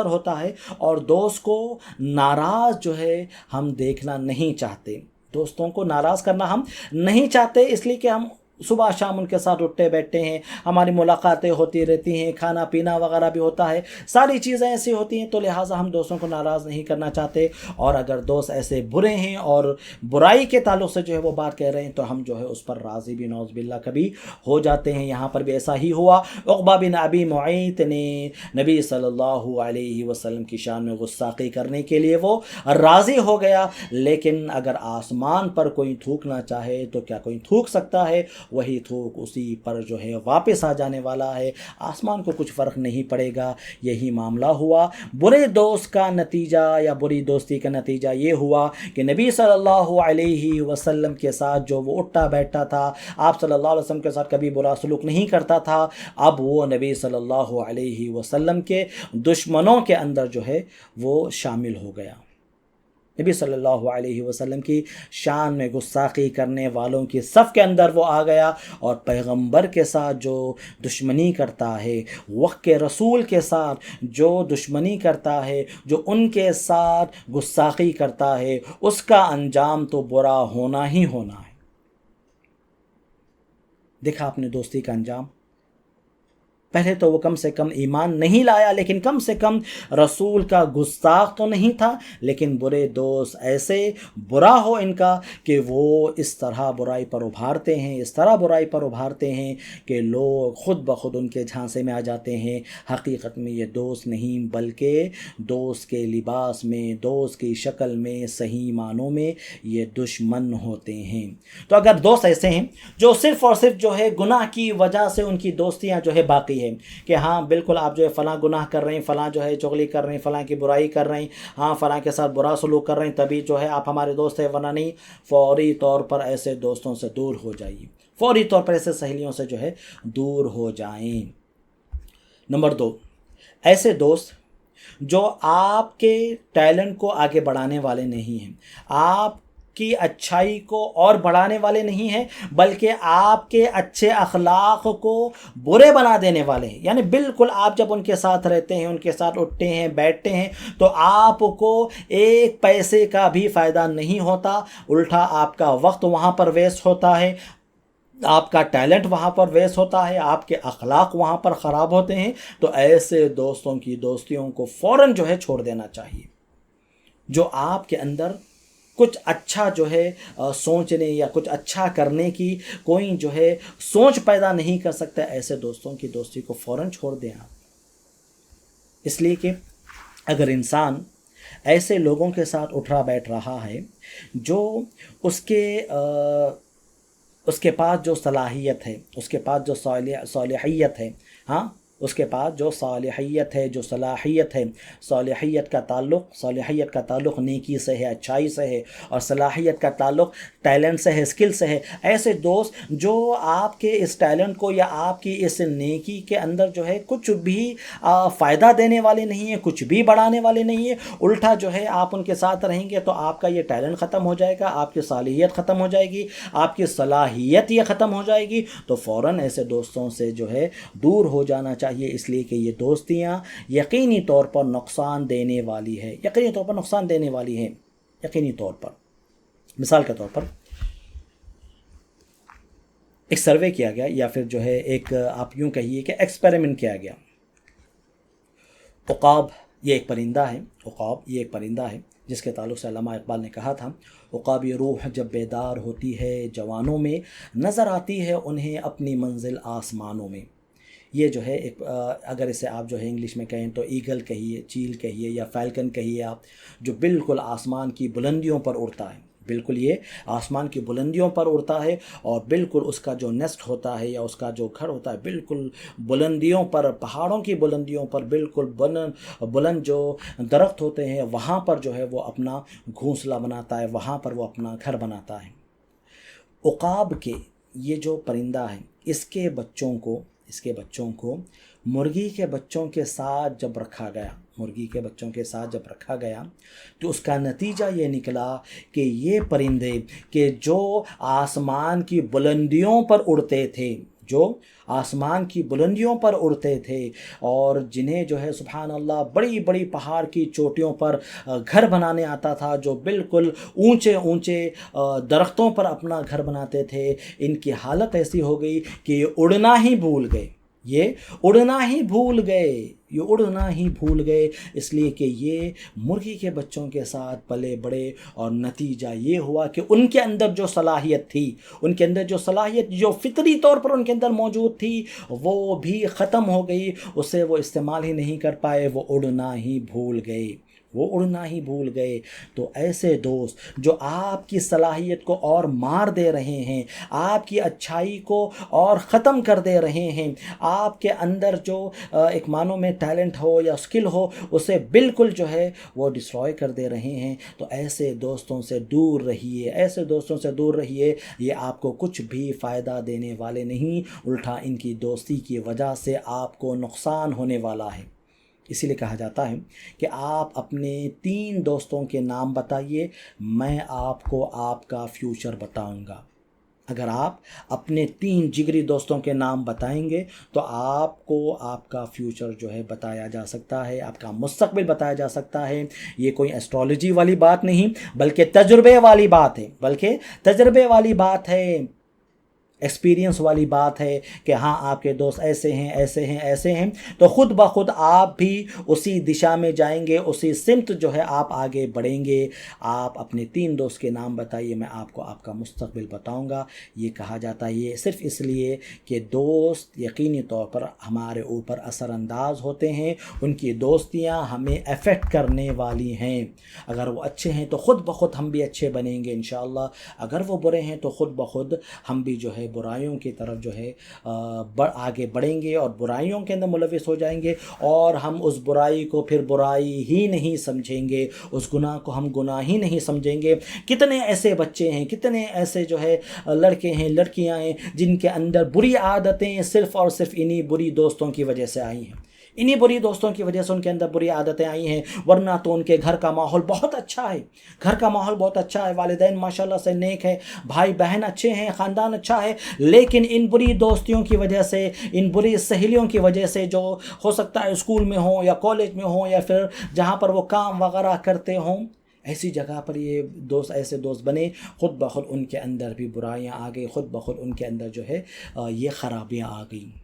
ہوتا ہے اور دوست کو ناراض جو ہے ہم دیکھنا نہیں چاہتے، دوستوں کو ناراض کرنا ہم نہیں چاہتے، اس لیے کہ ہم صبح شام ان کے ساتھ اٹھتے بیٹھتے ہیں، ہماری ملاقاتیں ہوتی رہتی ہیں، کھانا پینا وغیرہ بھی ہوتا ہے، ساری چیزیں ایسی ہوتی ہیں، تو لہٰذا ہم دوستوں کو ناراض نہیں کرنا چاہتے۔ اور اگر دوست ایسے برے ہیں اور برائی کے تعلق سے جو ہے وہ بات کہہ رہے ہیں تو ہم جو ہے اس پر راضی بھی نعوذ باللہ کبھی ہو جاتے ہیں۔ یہاں پر بھی ایسا ہی ہوا۔ عقبہ بن ابی معیط نے نبی صلی اللہ علیہ وسلم کی شان میں گستاخی کرنے کے لیے وہ راضی ہو گیا، لیکن اگر آسمان پر کوئی تھوکنا چاہے تو کیا کوئی تھوک سکتا ہے؟ وہی تھوک اسی پر جو ہے واپس آ جانے والا ہے، آسمان کو کچھ فرق نہیں پڑے گا۔ یہی معاملہ ہوا۔ برے دوست کا نتیجہ یا بری دوستی کا نتیجہ یہ ہوا کہ نبی صلی اللہ علیہ وسلم کے ساتھ جو وہ اٹھتا بیٹھتا تھا، آپ صلی اللہ علیہ وسلم کے ساتھ کبھی برا سلوک نہیں کرتا تھا، اب وہ نبی صلی اللہ علیہ وسلم کے دشمنوں کے اندر جو ہے وہ شامل ہو گیا۔ نبی صلی اللہ علیہ وسلم کی شان میں گستاخی کرنے والوں کی صف کے اندر وہ آ گیا، اور پیغمبر کے ساتھ جو دشمنی کرتا ہے، وقت کے رسول کے ساتھ جو دشمنی کرتا ہے، جو ان کے ساتھ گستاخی کرتا ہے، اس کا انجام تو برا ہونا ہی ہونا ہے۔ دیکھا آپ نے دوستی کا انجام، پہلے تو وہ کم سے کم ایمان نہیں لایا، لیکن کم سے کم رسول کا گستاخ تو نہیں تھا، لیکن برے دوست ایسے برا ہو ان کا کہ وہ اس طرح برائی پر ابھارتے ہیں کہ لوگ خود بخود ان کے جھانسے میں آ جاتے ہیں۔ حقیقت میں یہ دوست نہیں بلکہ دوست کے لباس میں، دوست کی شکل میں، صحیح معنوں میں یہ دشمن ہوتے ہیں۔ تو اگر دوست ایسے ہیں جو صرف اور صرف جو ہے گناہ کی وجہ سے ان کی دوستیاں جو ہے باقی ہے کہ ہاں بالکل آپ جو ہے فلاں گناہ کر رہے ہیں، فلاں جو ہے چغلی کر رہے ہیں، فلاں کی برائی کر رہے ہیں، ہاں فلاں کے ساتھ برا سلوک کر رہے ہیں، تبھی جو ہے آپ ہمارے دوست ہیں، ورنہ نہیں، فوری طور پر ایسے دوستوں سے دور ہو جائیے، فوری طور پر ایسے سہیلیوں سے جو ہے دور ہو جائیں۔ نمبر 2، ایسے دوست جو آپ کے ٹیلنٹ کو آگے بڑھانے والے نہیں ہیں، آپ کی اچھائی کو اور بڑھانے والے نہیں ہیں، بلکہ آپ کے اچھے اخلاق کو برے بنا دینے والے ہیں۔ یعنی بالکل آپ جب ان کے ساتھ رہتے ہیں، ان کے ساتھ اٹھتے ہیں بیٹھتے ہیں تو آپ کو ایک پیسے کا بھی فائدہ نہیں ہوتا، الٹا آپ کا وقت وہاں پر ویسٹ ہوتا ہے، آپ کا ٹیلنٹ وہاں پر ویسٹ ہوتا ہے، آپ کے اخلاق وہاں پر خراب ہوتے ہیں۔ تو ایسے دوستوں کی دوستیوں کو فوراً جو ہے چھوڑ دینا چاہیے۔ جو آپ کے اندر کچھ اچھا جو ہے سوچنے یا کچھ اچھا کرنے کی کوئی جو ہے سوچ پیدا نہیں کر سکتا، ایسے دوستوں کی دوستی کو فوراً چھوڑ دیں آپ۔ اس لیے کہ اگر انسان ایسے لوگوں کے ساتھ اٹھا بیٹھ رہا ہے جو اس کے اس کے پاس جو صلاحیت ہے، اس کے پاس جو صالحیت ہے، ہاں اس کے پاس جو صالحیت ہے، جو صلاحیت ہے، صلاحیت کا تعلق نیکی سے ہے، اچھائی سے ہے، اور صلاحیت کا تعلق ٹیلنٹ سے ہے، اسکل سے ہے، ایسے دوست جو آپ کے اس ٹیلنٹ کو یا آپ کی اس نیکی کے اندر جو ہے کچھ بھی فائدہ دینے والے نہیں ہیں، کچھ بھی بڑھانے والے نہیں ہیں، الٹا جو ہے آپ ان کے ساتھ رہیں گے تو آپ کا یہ ٹیلنٹ ختم ہو جائے گا، آپ کی صالحیت ختم ہو جائے گی، آپ کی صلاحیت یہ ختم ہو جائے گی، تو فوراً ایسے دوستوں سے جو ہے دور ہو جانا چاہیے، اس لیے کہ یہ دوستیاں یقینی طور پر نقصان دینے والی ہے، یقینی طور پر نقصان دینے والی ہیں، یقینی طور پر۔ مثال کے طور پر ایک سروے کیا گیا، یا پھر جو ہے ایک آپ یوں کہیے کہ ایکسپیریمنٹ کیا گیا۔ عقاب یہ ایک پرندہ ہے، عقاب یہ ایک پرندہ ہے جس کے تعلق سے علامہ اقبال نے کہا تھا، عقابی روح جب بیدار ہوتی ہے جوانوں میں، نظر آتی ہے انہیں اپنی منزل آسمانوں میں۔ یہ جو ہے ایک اگر اسے آپ جو ہے انگلش میں کہیں تو ایگل کہیے، چیل کہیے، یا فیلکن کہیے آپ، جو بالکل آسمان کی بلندیوں پر اڑتا ہے، بالکل یہ آسمان کی بلندیوں پر اڑتا ہے، اور بالکل اس کا جو نیسٹ ہوتا ہے یا اس کا جو گھر ہوتا ہے بالکل بلندیوں پر، پہاڑوں کی بلندیوں پر، بالکل بلند جو درخت ہوتے ہیں وہاں پر جو ہے وہ اپنا گھونسلہ بناتا ہے، وہاں پر وہ اپنا گھر بناتا ہے۔ عقاب کے یہ جو پرندہ ہے، اس کے بچوں کو مرغی کے بچوں کے ساتھ جب رکھا گیا، مرغی کے بچوں کے ساتھ جب رکھا گیا تو اس کا نتیجہ یہ نکلا کہ یہ پرندے کہ جو آسمان کی بلندیوں پر اڑتے تھے، جو آسمان کی بلندیوں پر اڑتے تھے، اور جنہیں جو ہے سبحان اللہ بڑی بڑی پہاڑ کی چوٹیوں پر گھر بنانے آتا تھا، جو بالکل اونچے اونچے درختوں پر اپنا گھر بناتے تھے، ان کی حالت ایسی ہو گئی کہ یہ اڑنا ہی بھول گئے، یہ اڑنا ہی بھول گئے، اس لیے کہ یہ مرغی کے بچوں کے ساتھ پلے بڑے، اور نتیجہ یہ ہوا کہ ان کے اندر جو صلاحیت تھی، جو فطری طور پر ان کے اندر موجود تھی، وہ بھی ختم ہو گئی، اسے وہ استعمال ہی نہیں کر پائے، وہ اڑنا ہی بھول گئے۔ تو ایسے دوست جو آپ کی صلاحیت کو اور مار دے رہے ہیں، آپ کی اچھائی کو اور ختم کر دے رہے ہیں، آپ کے اندر جو ایک معنوں میں ٹیلنٹ ہو یا اسکل ہو اسے بالکل جو ہے وہ ڈسٹروائے کر دے رہے ہیں، تو ایسے دوستوں سے دور رہیے، یہ آپ کو کچھ بھی فائدہ دینے والے نہیں، الٹا ان کی دوستی کی وجہ سے آپ کو نقصان ہونے والا ہے۔ اسی لیے کہا جاتا ہے کہ آپ اپنے 3 دوستوں کے نام بتائیے، میں آپ کو آپ کا فیوچر بتاؤں گا۔ اگر آپ اپنے 3 جگری دوستوں کے نام بتائیں گے تو آپ کو آپ کا فیوچر جو ہے بتایا جا سکتا ہے، آپ کا مستقبل بتایا جا سکتا ہے۔ یہ کوئی ایسٹرالوجی والی بات نہیں، بلکہ تجربے والی بات ہے، ایکسپیرینس والی بات ہے کہ ہاں آپ کے دوست ایسے ہیں، تو خود بخود آپ بھی اسی دشا میں جائیں گے، اسی سمت جو ہے آپ آگے بڑھیں گے۔ آپ اپنے 3 دوست کے نام بتائیے، میں آپ کو آپ کا مستقبل بتاؤں گا۔ یہ کہا جاتا ہے یہ صرف اس لیے کہ دوست یقینی طور پر ہمارے اوپر اثر انداز ہوتے ہیں، ان کی دوستیاں ہمیں افیکٹ کرنے والی ہیں۔ اگر وہ اچھے ہیں تو خود بخود ہم بھی اچھے بنیں گے انشاءاللہ، اگر وہ برے ہیں تو خود بخود ہم بھی جو ہے برائیوں کی طرف جو ہے آگے بڑھیں گے، اور برائیوں کے اندر ملوث ہو جائیں گے، اور ہم اس برائی کو پھر برائی ہی نہیں سمجھیں گے، اس گناہ کو ہم گناہ ہی نہیں سمجھیں گے۔ کتنے ایسے بچے ہیں، کتنے ایسے جو ہے لڑکے ہیں، لڑکیاں ہیں، جن کے اندر بری عادتیں صرف اور صرف انہی بری دوستوں کی وجہ سے آئی ہیں، انہی بری دوستوں کی وجہ سے ان کے اندر بری عادتیں آئی ہیں، ورنہ تو ان کے گھر کا ماحول بہت اچھا ہے، والدین ماشاءاللہ سے نیک ہے، بھائی بہن اچھے ہیں، خاندان اچھا ہے، لیکن ان بری دوستیوں کی وجہ سے، ان بری سہیلیوں کی وجہ سے، جو ہو سکتا ہے اسکول میں ہوں یا کالج میں ہوں یا پھر جہاں پر وہ کام وغیرہ کرتے ہوں، ایسی جگہ پر یہ ایسے دوست بنے، خود بخود ان کے اندر بھی برائیاں آ گئی، خود بخود ان کے اندر جو ہے یہ خرابیاں آ گئیں۔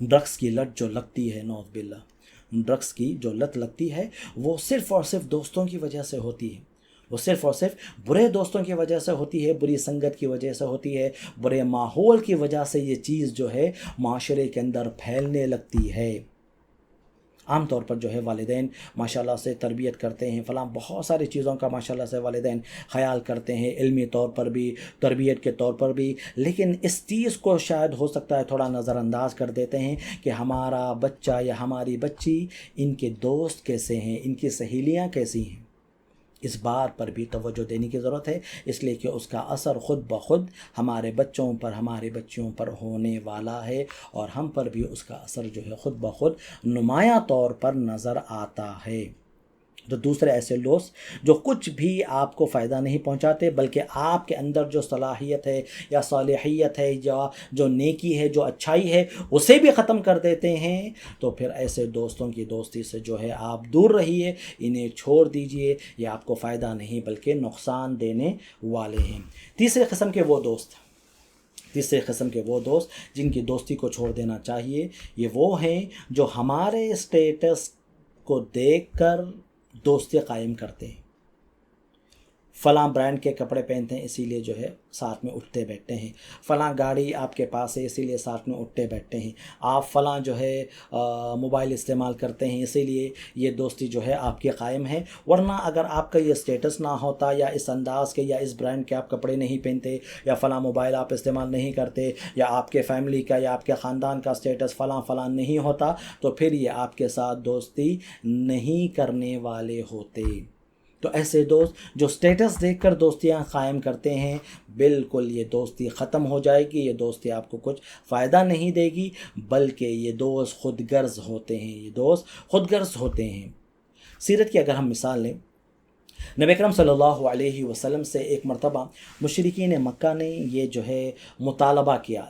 ڈرگس کی لت جو لگتی ہے، نعوذ باللہ، ڈرگس کی جو لت لگتی ہے وہ صرف اور صرف دوستوں کی وجہ سے ہوتی ہے، وہ صرف اور صرف برے دوستوں کی وجہ سے ہوتی ہے، بری سنگت کی وجہ سے ہوتی ہے، برے ماحول کی وجہ سے یہ چیز جو ہے معاشرے کے اندر پھیلنے لگتی ہے۔ عام طور پر جو ہے والدین ماشاءاللہ سے تربیت کرتے ہیں، فلاں بہت ساری چیزوں کا ماشاءاللہ سے والدین خیال کرتے ہیں، علمی طور پر بھی، تربیت کے طور پر بھی، لیکن اس چیز کو شاید ہو سکتا ہے تھوڑا نظر انداز کر دیتے ہیں کہ ہمارا بچہ یا ہماری بچی، ان کے دوست کیسے ہیں، ان کی سہیلیاں کیسی ہیں۔ اس بات پر بھی توجہ دینے کی ضرورت ہے، اس لیے کہ اس کا اثر خود بخود ہمارے بچوں پر، ہماری بچیوں پر ہونے والا ہے، اور ہم پر بھی اس کا اثر جو ہے خود بخود نمایاں طور پر نظر آتا ہے۔ تو دوسرے ایسے دوست جو کچھ بھی آپ کو فائدہ نہیں پہنچاتے، بلکہ آپ کے اندر جو صلاحیت ہے یا صالحیت ہے، جو نیکی ہے، جو اچھائی ہے، اسے بھی ختم کر دیتے ہیں، تو پھر ایسے دوستوں کی دوستی سے جو ہے آپ دور رہیے، انہیں چھوڑ دیجئے، یہ آپ کو فائدہ نہیں بلکہ نقصان دینے والے ہیں۔ تیسرے قسم کے وہ دوست جن کی دوستی کو چھوڑ دینا چاہیے، یہ وہ ہیں جو ہمارے اسٹیٹس کو دیکھ کر دوستی قائم کرتے ہیں۔ فلاں برانڈ کے کپڑے پہنتے ہیں اسی لیے جو ہے ساتھ میں اٹھتے بیٹھتے ہیں، فلاں گاڑی آپ کے پاس ہے اسی لیے ساتھ میں اٹھتے بیٹھتے ہیں، آپ فلاں جو ہے موبائل استعمال کرتے ہیں اسی لیے یہ دوستی جو ہے آپ کی قائم ہے، ورنہ اگر آپ کا یہ اسٹیٹس نہ ہوتا، یا اس انداز کے، یا اس برانڈ کے آپ کپڑے نہیں پہنتے، یا فلاں موبائل آپ استعمال نہیں کرتے، یا آپ کے فیملی کا یا آپ کے خاندان کا اسٹیٹس فلاں نہیں ہوتا، تو پھر یہ آپ کے ساتھ دوستی نہیں کرنے والے ہوتے۔ تو ایسے دوست جو سٹیٹس دیکھ کر دوستیاں قائم کرتے ہیں، بالکل یہ دوستی ختم ہو جائے گی، یہ دوستی آپ کو کچھ فائدہ نہیں دے گی، بلکہ یہ دوست خود غرض ہوتے ہیں۔ سیرت کی اگر ہم مثال لیں، نبی اکرم صلی اللہ علیہ وسلم سے ایک مرتبہ مشرکین مکہ نے یہ جو ہے مطالبہ کیا،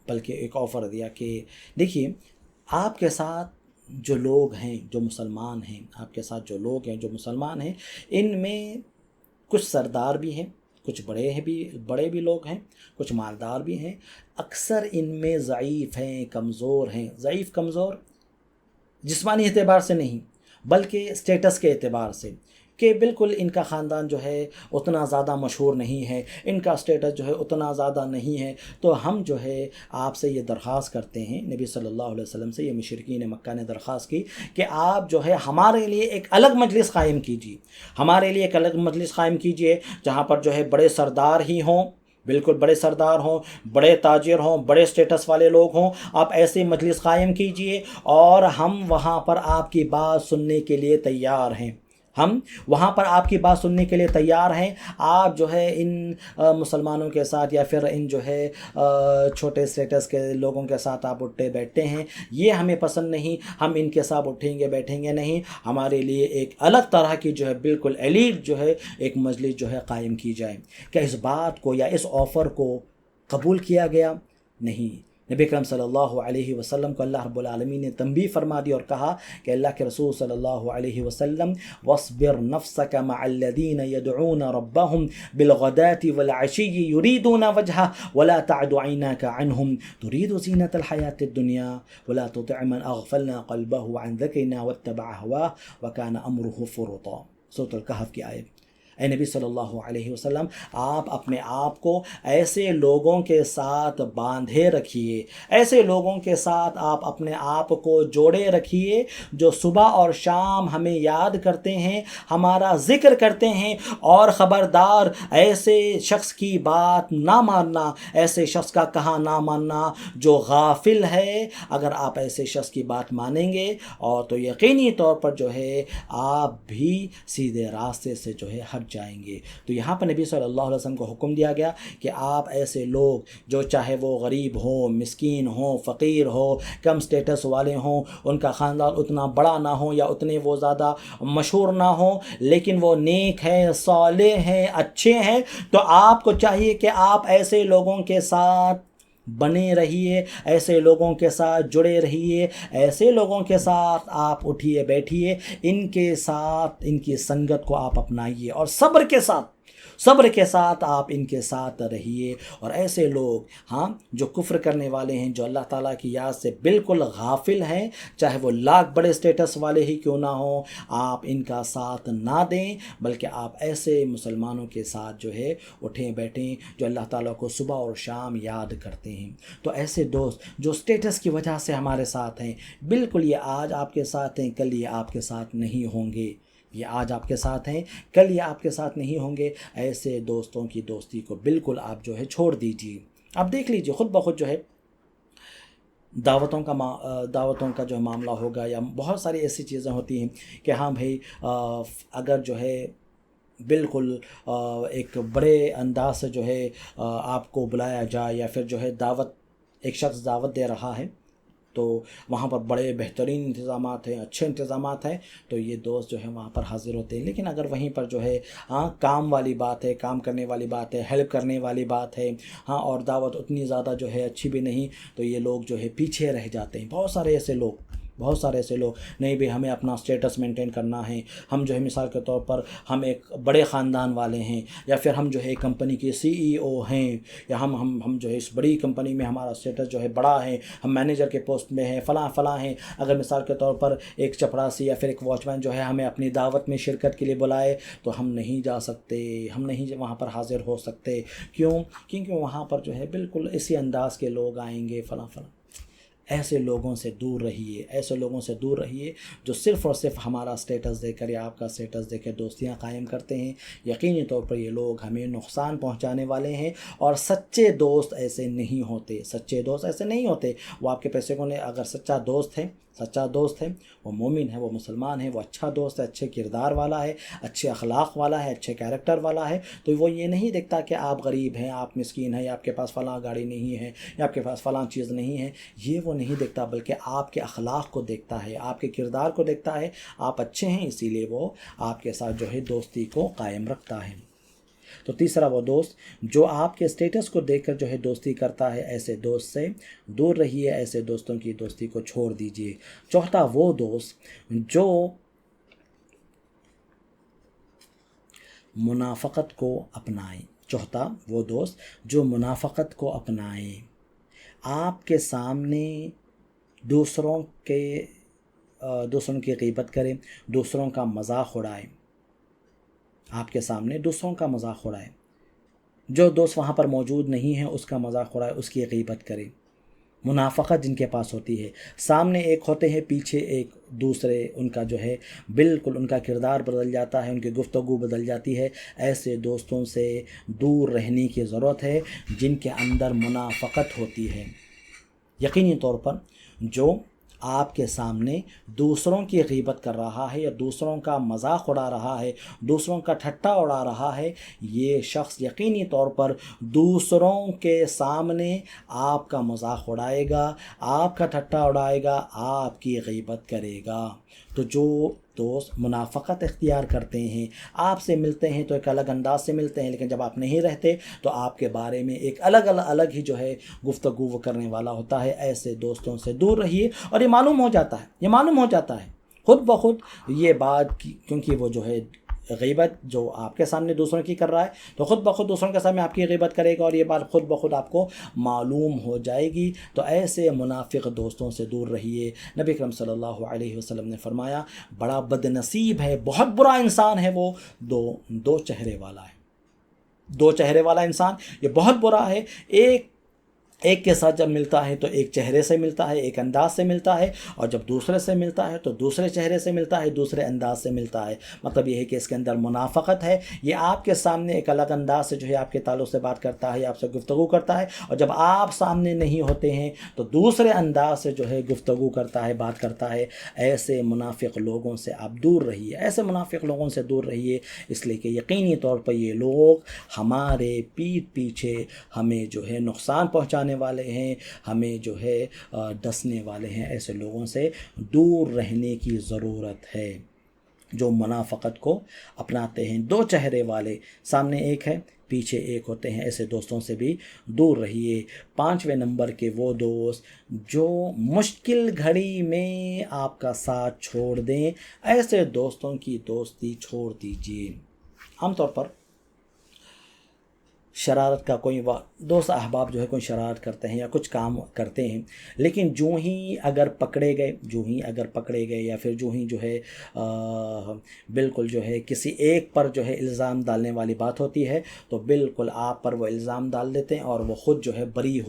بلکہ ایک آفر دیا کہ دیکھیے، آپ کے ساتھ جو لوگ ہیں جو مسلمان ہیں، ان میں کچھ سردار بھی ہیں، کچھ بڑے بھی لوگ ہیں، کچھ مالدار بھی ہیں، اکثر ان میں ضعیف ہیں، ضعیف کمزور جسمانی اعتبار سے نہیں بلکہ سٹیٹس کے اعتبار سے، کہ بالکل ان کا خاندان جو ہے اتنا زیادہ مشہور نہیں ہے، ان کا سٹیٹس جو ہے اتنا زیادہ نہیں ہے، تو ہم جو ہے آپ سے یہ درخواست کرتے ہیں، نبی صلی اللہ علیہ وسلم سے یہ مشرکین مکہ نے درخواست کی کہ آپ جو ہے ہمارے لیے ایک الگ مجلس قائم کیجئے، جہاں پر جو ہے بڑے سردار ہی ہوں، بالکل بڑے سردار ہوں، بڑے تاجر ہوں، بڑے سٹیٹس والے لوگ ہوں، آپ ایسے مجلس قائم کیجئے، اور ہم وہاں پر آپ کی بات سننے کے لیے تیار ہیں، آپ جو ہے ان مسلمانوں کے ساتھ یا پھر ان جو ہے چھوٹے سٹیٹس کے لوگوں کے ساتھ آپ اٹھتے بیٹھتے ہیں، یہ ہمیں پسند نہیں، ہم ان کے ساتھ اٹھیں گے بیٹھیں گے نہیں، ہمارے لیے ایک الگ طرح کی جو ہے بالکل ایلیٹ جو ہے ایک مجلس جو ہے قائم کی جائے۔ کیا اس بات کو یا اس آفر کو قبول کیا گیا؟ نہیں۔ نبی اکرم صلی اللہ علیہ وسلم کو اللہ رب العالمین نے تنبیہ فرما دی اور کہا کہ اللہ کے رسول صلی اللہ علیہ وسلم وَاصْبِرْ نَفْسَكَ مَعَ الَّذِينَ يَدْعُونَ رَبَّهُمْ بِالْغَدَاةِ وَالْعَشِيِّ يُرِيدُونَ وَجْهَهُ وَلَا تَعْدُ عَيْنَاكَ عَنْهُمْ تُرِيدُ زِينَةَ الْحَيَاةِ الدُّنْيَا وَلَا تُطِعْ مَنْ أَغْفَلْنَا قَلْبَهُ عَنْ ذِكْرِنَا وَاتَّبَعَ هَوَاهُ وَكَانَ أَمْرُهُ فُرُطًا۔ سورۃ الکہف کی آیت۔ اے نبی صلی اللہ علیہ وسلم، آپ اپنے آپ کو ایسے لوگوں کے ساتھ باندھے رکھیے، ایسے لوگوں کے ساتھ آپ اپنے آپ کو جوڑے رکھیے جو صبح اور شام ہمیں یاد کرتے ہیں، ہمارا ذکر کرتے ہیں، اور خبردار ایسے شخص کی بات نہ ماننا، ایسے شخص کا کہا نہ ماننا جو غافل ہے۔ اگر آپ ایسے شخص کی بات مانیں گے اور تو یقینی طور پر جو ہے آپ بھی سیدھے راستے سے جو ہے ہٹ جائیں گے۔ تو یہاں پر نبی صلی اللہ علیہ وسلم کو حکم دیا گیا کہ آپ ایسے لوگ جو چاہے وہ غریب ہوں، مسکین ہوں، فقیر ہو، کم سٹیٹس والے ہوں، ان کا خاندان اتنا بڑا نہ ہو یا اتنے وہ زیادہ مشہور نہ ہوں، لیکن وہ نیک ہیں، صالح ہیں، اچھے ہیں، تو آپ کو چاہیے کہ آپ ایسے لوگوں کے ساتھ بنے رہیے، ایسے لوگوں کے ساتھ جڑے رہیے، ایسے لوگوں کے ساتھ آپ اٹھیے بیٹھیے، ان کے ساتھ ان کی سنگت کو آپ اپنائیے، اور صبر کے ساتھ صبر کے ساتھ آپ ان کے ساتھ رہیے. اور ایسے لوگ جو کفر کرنے والے ہیں، جو اللہ تعالیٰ کی یاد سے بالکل غافل ہیں، چاہے وہ لاکھ بڑے سٹیٹس والے ہی کیوں نہ ہوں، آپ ان کا ساتھ نہ دیں، بلکہ آپ ایسے مسلمانوں کے ساتھ جو ہے اٹھیں بیٹھیں جو اللہ تعالیٰ کو صبح اور شام یاد کرتے ہیں. تو ایسے دوست جو سٹیٹس کی وجہ سے ہمارے ساتھ ہیں، بالکل یہ آج آپ کے ساتھ ہیں، کل یہ آپ کے ساتھ نہیں ہوں گے. یہ آج آپ کے ساتھ ہیں، کل یہ آپ کے ساتھ نہیں ہوں گے. ایسے دوستوں کی دوستی کو بالکل آپ جو ہے چھوڑ دیجیے. آپ دیکھ لیجیے خود بخود جو ہے دعوتوں کا جو ہے معاملہ ہوگا، یا بہت ساری ایسی چیزیں ہوتی ہیں کہ ہاں بھائی اگر جو ہے بالکل ایک بڑے انداز سے جو ہے آپ کو بلایا جائے، یا پھر جو ہے ایک شخص دعوت دے رہا ہے تو وہاں پر بڑے بہترین انتظامات ہیں، اچھے انتظامات ہیں، تو یہ دوست جو ہے وہاں پر حاضر ہوتے ہیں. لیکن اگر وہیں پر جو ہے کام والی بات ہے، کام کرنے والی بات ہے، ہیلپ کرنے والی بات ہے، اور دعوت اتنی زیادہ جو ہے اچھی بھی نہیں، تو یہ لوگ جو ہے پیچھے رہ جاتے ہیں. بہت سارے ایسے لوگ نہیں بھی ہمیں اپنا اسٹیٹس مینٹین کرنا ہے. ہم جو ہے مثال کے طور پر ہم ایک بڑے خاندان والے ہیں، یا پھر ہم جو ہے کمپنی کے CEO ہیں، یا ہم جو ہے اس بڑی کمپنی میں ہمارا اسٹیٹس جو ہے بڑا ہے، ہم مینیجر کے پوسٹ میں ہیں، فلاں ہیں. اگر مثال کے طور پر ایک چپڑاسی یا پھر ایک واچ مین جو ہے ہمیں اپنی دعوت میں شرکت کے لیے بلائے، تو ہم نہیں جا سکتے، ہم نہیں وہاں پر حاضر ہو سکتے. کیونکہ وہاں پر جو ہے بالکل اسی انداز کے لوگ آئیں گے، فلاں. ایسے لوگوں سے دور رہیے جو صرف اور صرف ہمارا سٹیٹس دے کر یا آپ کا سٹیٹس دے کر دوستیاں قائم کرتے ہیں. یقینی طور پر یہ لوگ ہمیں نقصان پہنچانے والے ہیں. اور سچے دوست ایسے نہیں ہوتے. وہ آپ کے پیسے کو نہیں، اگر سچا دوست ہے وہ مومن ہے، وہ مسلمان ہے، وہ اچھا دوست ہے، اچھے کردار والا ہے، اچھے اخلاق والا ہے، اچھے کیریکٹر والا ہے، تو وہ یہ نہیں دیکھتا کہ آپ غریب ہیں، آپ مسکین ہیں، یا آپ کے پاس فلاں گاڑی نہیں ہے، یا آپ کے پاس فلاں چیز نہیں ہے. یہ وہ نہیں دیکھتا، بلکہ آپ کے اخلاق کو دیکھتا ہے، آپ کے کردار کو دیکھتا ہے. آپ اچھے ہیں، اسی لیے وہ آپ کے ساتھ جو ہے دوستی کو قائم رکھتا ہے. تو تیسرا وہ دوست جو آپ کے سٹیٹس کو دیکھ کر جو ہے دوستی کرتا ہے، ایسے دوست سے دور رہیے، ایسے دوستوں کی دوستی کو چھوڑ دیجیے. چوتھا وہ دوست جو منافقت کو اپنائیں. آپ کے سامنے دوسروں کی غیبت کریں، دوسروں کا مذاق اڑائیں. جو دوست وہاں پر موجود نہیں ہے اس کا مذاق اڑائے، اس کی غیبت کرے. منافقت جن کے پاس ہوتی ہے، سامنے ایک ہوتے ہیں، پیچھے ایک دوسرے، ان کا جو ہے بالکل ان کا کردار بدل جاتا ہے، ان کی گفتگو بدل جاتی ہے. ایسے دوستوں سے دور رہنے کی ضرورت ہے جن کے اندر منافقت ہوتی ہے. یقینی طور پر جو آپ کے سامنے دوسروں کی غیبت کر رہا ہے، یا دوسروں کا مذاق اڑا رہا ہے، دوسروں کا ٹھٹا اڑا رہا ہے، یہ شخص یقینی طور پر دوسروں کے سامنے آپ کا مذاق اڑائے گا، آپ کا ٹھٹا اڑائے گا، آپ کی غیبت کرے گا. تو جو دوست منافقت اختیار کرتے ہیں، آپ سے ملتے ہیں تو ایک الگ انداز سے ملتے ہیں، لیکن جب آپ نہیں رہتے تو آپ کے بارے میں ایک الگ ہی جو ہے گفتگو وہ کرنے والا ہوتا ہے. ایسے دوستوں سے دور رہیے. اور یہ معلوم ہو جاتا ہے خود بخود یہ بات کیونکہ وہ جو ہے غیبت جو آپ کے سامنے دوسروں کی کر رہا ہے، تو خود بخود دوسروں کے سامنے آپ کی غیبت کرے گا، اور یہ بات خود بخود آپ کو معلوم ہو جائے گی. تو ایسے منافق دوستوں سے دور رہیے. نبی اکرم صلی اللہ علیہ وسلم نے فرمایا، بڑا بد نصیب ہے، بہت برا انسان ہے وہ دو چہرے والا انسان. یہ بہت برا ہے. ایک کے ساتھ جب ملتا ہے تو ایک چہرے سے ملتا ہے، ایک انداز سے ملتا ہے، اور جب دوسرے سے ملتا ہے تو دوسرے چہرے سے ملتا ہے، دوسرے انداز سے ملتا ہے. مطلب یہ ہے کہ اس کے اندر منافقت ہے. یہ آپ کے سامنے ایک الگ انداز سے جو ہے آپ کے تعلق سے بات کرتا ہے، آپ سے گفتگو کرتا ہے، اور جب آپ سامنے نہیں ہوتے ہیں تو دوسرے انداز سے جو ہے گفتگو کرتا ہے، بات کرتا ہے. ایسے منافق لوگوں سے آپ دور رہیے. اس لیے کہ یقینی طور پر یہ لوگ ہمارے پیٹھ پیچھے ہمیں جو ہے نقصان پہنچانے والے ہیں، ہمیں جو ہے ڈسنے والے ہیں. ایسے لوگوں سے دور رہنے کی ضرورت ہے جو منافقت کو اپناتے ہیں. دو چہرے والے، سامنے ایک ہے، پیچھے ایک ہوتے ہیں. ایسے دوستوں سے بھی دور رہیے. 5ویں نمبر کے وہ دوست جو مشکل گھڑی میں آپ کا ساتھ چھوڑ دیں. ایسے دوستوں کی دوستی چھوڑ دیجیے. عام طور پر شرارت کا کوئی دوست احباب جو ہے کوئی شرارت کرتے ہیں یا کچھ کام کرتے ہیں، لیکن جو ہی اگر پکڑے گئے یا پھر جو ہی جو ہے بالکل جو ہے کسی ایک پر جو ہے الزام ڈالنے والی بات ہوتی ہے تو بالکل آپ پر وہ الزام ڈال دیتے ہیں اور وہ خود جو ہے بری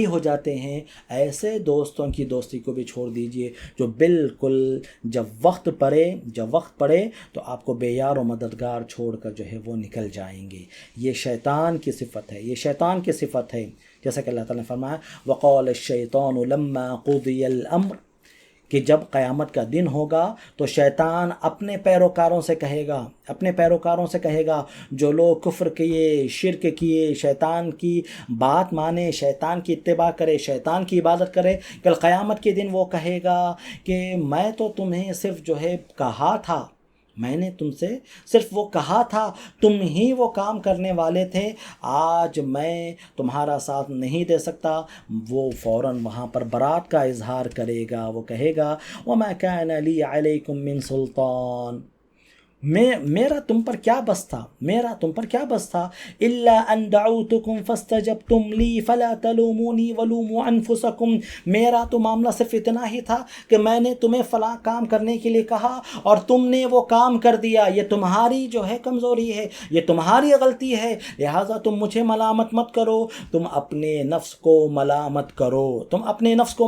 ہو جاتے ہیں، ایسے دوستوں کی دوستی کو بھی چھوڑ دیجئے جو بالکل جب وقت پڑے تو آپ کو بے یار و مددگار چھوڑ کر جو ہے وہ نکل جائیں گے۔ یہ شیطان کی صفت ہے، جیسا کہ اللہ تعالیٰ نے فرمایا وقال الشیطان لما قضی الامر، کہ جب قیامت کا دن ہوگا تو شیطان اپنے پیروکاروں سے کہے گا جو لوگ کفر کیے، شرک کیے، شیطان کی بات مانے، شیطان کی اتباع کرے، شیطان کی عبادت کرے، کل قیامت کے دن وہ کہے گا کہ میں تو تمہیں صرف جو ہے کہا تھا، میں نے تم سے صرف وہ کہا تھا، تم ہی وہ کام کرنے والے تھے، آج میں تمہارا ساتھ نہیں دے سکتا۔ وہ فوراً وہاں پر برات کا اظہار کرے گا، وہ کہے گا وَمَا كَانَ لِي عَلَيْكُم مِّن سُلْطَان، میرا تم پر کیا بس تھا الا ان دعوتکم فاستجبتم لی فلا تلومونی ولوموا انفسکم، میرا تو معاملہ صرف اتنا ہی تھا کہ میں نے تمہیں فلاں کام کرنے کے لیے کہا اور تم نے وہ کام کر دیا، یہ تمہاری جو ہے کمزوری ہے، یہ تمہاری غلطی ہے، لہٰذا تم مجھے ملامت مت کرو، تم اپنے نفس کو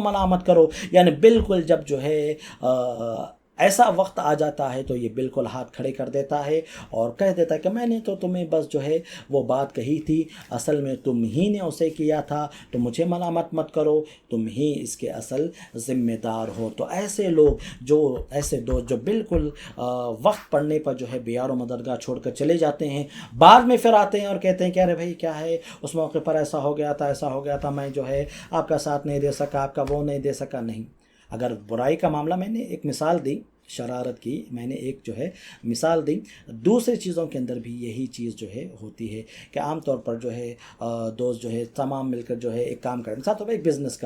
ملامت کرو۔ یعنی بالکل جب جو ہے ایسا وقت آ جاتا ہے تو یہ بالکل ہاتھ کھڑے کر دیتا ہے اور کہہ دیتا ہے کہ میں نے تو تمہیں بس جو ہے وہ بات کہی تھی، اصل میں تم ہی نے اسے کیا تھا، تو مجھے ملامت مت کرو، تم ہی اس کے اصل ذمہ دار ہو۔ تو ایسے دوست جو بالکل وقت پڑنے پر جو ہے بیار و مددگار چھوڑ کر چلے جاتے ہیں، بعد میں پھر آتے ہیں اور کہتے ہیں کہ ارے بھائی کیا ہے، اس موقع پر ایسا ہو گیا تھا، میں جو ہے آپ کا ساتھ نہیں دے سکا، آپ کا وہ نہیں دے سکا۔ نہیں، اگر برائی کا معاملہ، میں نے ایک مثال دی شرارت کی، میں نے ایک جو ہے مثال دی، دوسری چیزوں کے اندر بھی یہی چیز جو ہے ہوتی ہے کہ عام طور پر جو ہے دوست جو ہے تمام مل کر جو ہے ایک کام کر رہے ہیں، ساتھ ایک بزنس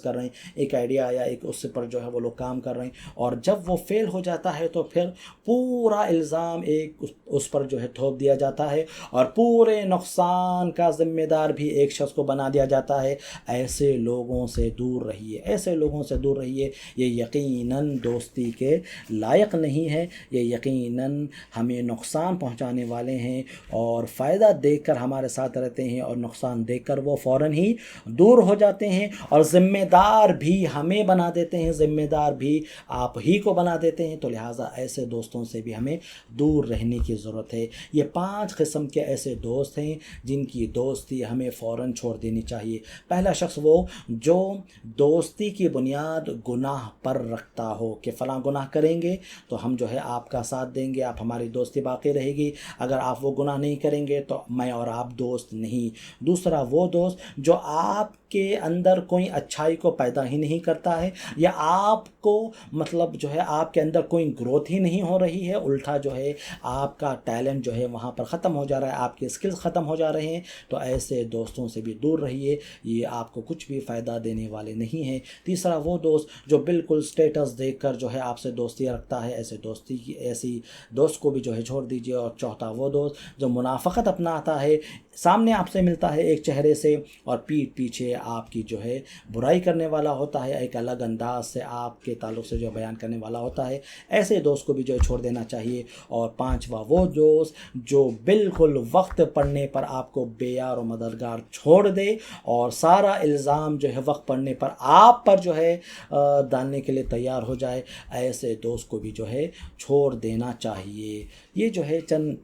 کر رہے ہیں، ایک آئیڈیا آیا، ایک اس پر جو ہے وہ لوگ کام کر رہے ہیں، اور جب وہ فیل ہو جاتا ہے تو پھر پورا الزام ایک اس پر جو ہے تھوپ دیا جاتا ہے اور پورے نقصان کا ذمہ دار بھی ایک شخص کو بنا دیا جاتا ہے۔ ایسے لوگوں سے دور رہیے، یہ یقیناً دوستی کے لائق نہیں ہے، یہ یقیناً ہمیں نقصان پہنچانے والے ہیں اور فائدہ دیکھ کر ہمارے ساتھ رہتے ہیں اور نقصان دیکھ کر وہ فوراً ہی دور ہو جاتے ہیں اور ذمہ دار بھی ہمیں بنا دیتے ہیں، ذمہ دار بھی آپ ہی کو بنا دیتے ہیں۔ تو لہٰذا ایسے دوستوں سے بھی ہمیں دور رہنے کی ضرورت ہے۔ یہ 5 قسم کے ایسے دوست ہیں جن کی دوستی ہمیں فوراً چھوڑ دینی چاہیے۔ پہلا شخص وہ جو دوستی کی بنیاد گناہ پر رکھتا ہو کہ فلاں گناہ کریں گے تو ہم جو ہے آپ کا ساتھ دیں گے، آپ ہماری دوستی باقی رہے گی، اگر آپ وہ گناہ نہیں کریں گے تو میں اور آپ دوست نہیں۔ دوسرا وہ دوست جو آپ کے اندر کوئی اچھائی کو پیدا ہی نہیں کرتا ہے یا آپ کو مطلب جو ہے آپ کے اندر کوئی گروتھ ہی نہیں ہو رہی ہے، الٹا جو ہے آپ کا ٹیلنٹ جو ہے وہاں پر ختم ہو جا رہا ہے، آپ کے اسکلز ختم ہو جا رہے ہیں، تو ایسے دوستوں سے بھی دور رہیے، یہ آپ کو کچھ بھی فائدہ دینے والے نہیں ہیں۔ تیسرا وہ دوست جو بالکل سٹیٹس دیکھ کر جو ہے آپ سے دوستی رکھتا ہے، ایسی دوست کو بھی جو ہے چھوڑ دیجیے۔ اور چوتھا وہ دوست جو منافقت اپناتا ہے، سامنے آپ سے ملتا ہے ایک چہرے سے اور پیٹھ پیچھے آپ کی جو ہے برائی کرنے والا ہوتا ہے، ایک الگ انداز سے آپ کے تعلق سے جو بیان کرنے والا ہوتا ہے، ایسے دوست کو بھی جو ہے چھوڑ دینا چاہیے۔ اور پانچواں وہ دوست جو بالکل وقت پڑنے پر آپ کو بے یار و مددگار چھوڑ دے اور سارا الزام جو ہے وقت پڑنے پر آپ پر جو ہے ڈالنے کے لیے تیار ہو جائے، ایسے دوست کو بھی جو ہے چھوڑ دینا چاہیے۔ یہ جو ہے چند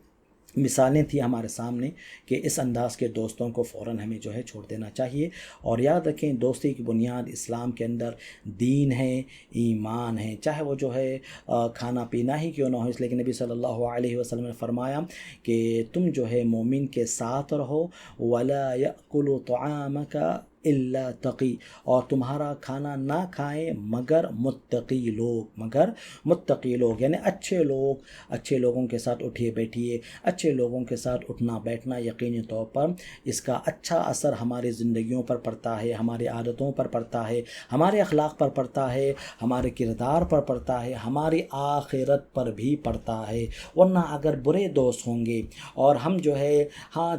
مثالیں تھیں ہمارے سامنے کہ اس انداز کے دوستوں کو فوراً ہمیں جو ہے چھوڑ دینا چاہیے۔ اور یاد رکھیں دوستی کی بنیاد اسلام کے اندر دین ہے، ایمان ہے، چاہے وہ جو ہے کھانا پینا ہی کیوں نہ ہو، اس لیے کہ نبی صلی اللہ علیہ وسلم نے فرمایا کہ تم جو ہے مومن کے ساتھ رہو، وَلَا يَأْكُلُ طَعَامَكَ الا تقی، اور تمہارا کھانا نہ کھائیں مگر متقی لوگ یعنی اچھے لوگ، اچھے لوگوں کے ساتھ اٹھیے بیٹھیے، اچھے لوگوں کے ساتھ اٹھنا بیٹھنا یقینی طور پر اس کا اچھا اثر ہماری زندگیوں پر پڑتا ہے، ہماری عادتوں پر پڑتا ہے، ہمارے اخلاق پر پڑتا ہے، ہمارے کردار پر پڑتا ہے، ہماری آخرت پر بھی پڑتا ہے۔ ورنہ اگر برے دوست ہوں گے اور ہم جو ہے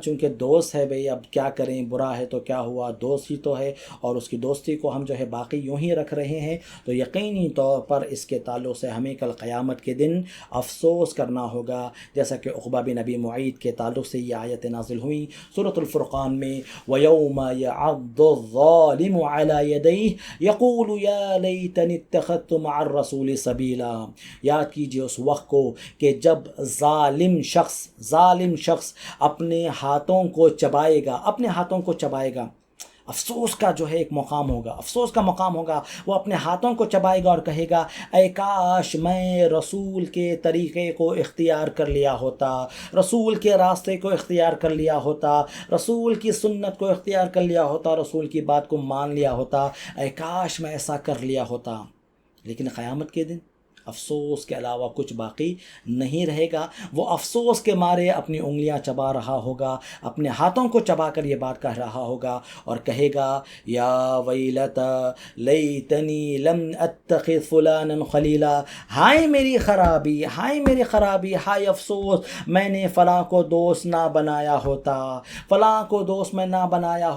چونکہ دوست ہے بھئی اب کیا کریں، برا ہے تو کیا ہوا، دوست ہی تو ہے، اور اس کی دوستی کو ہم جو ہے باقی یوں ہی رکھ رہے ہیں، تو یقینی طور پر اس کے تعلق سے ہمیں کل قیامت کے دن افسوس کرنا ہوگا، جیسا کہ عقبہ بن ابی معیط کے تعلق سے یہ آیت نازل ہوئی سورۃ الفرقان میں، وَيَوْمَ يَعَضُّ الظَّالِمُ عَلَى يَدَيْهِ يَقُولُ يَا لَيْتَنِي اتَّخَذْتُ مَعَ الرَّسُولِ سَبِيلًا۔ یاد کیجئے اس وقت کو کہ جب ظالم شخص اپنے ہاتھوں کو چبائے گا، افسوس کا جو ہے ایک مقام ہوگا، افسوس کا مقام ہوگا، وہ اپنے ہاتھوں کو چبائے گا اور کہے گا اے کاش میں رسول کے طریقے کو اختیار کر لیا ہوتا، رسول کے راستے کو اختیار کر لیا ہوتا، رسول کی سنت کو اختیار کر لیا ہوتا، رسول کی بات کو مان لیا ہوتا، اے کاش میں ایسا کر لیا ہوتا۔ لیکن قیامت کے دن افسوس کے علاوہ کچھ باقی نہیں رہے گا، وہ افسوس کے مارے اپنی انگلیاں چبا رہا ہوگا، اپنے ہاتھوں کو چبا کر یہ بات کہہ رہا ہوگا اور کہے گا یا ویلتا لیتنی لم اتخذ فلانا خلیلا، ہائے میری خرابی، ہائے افسوس، میں نے فلاں کو دوست نہ بنایا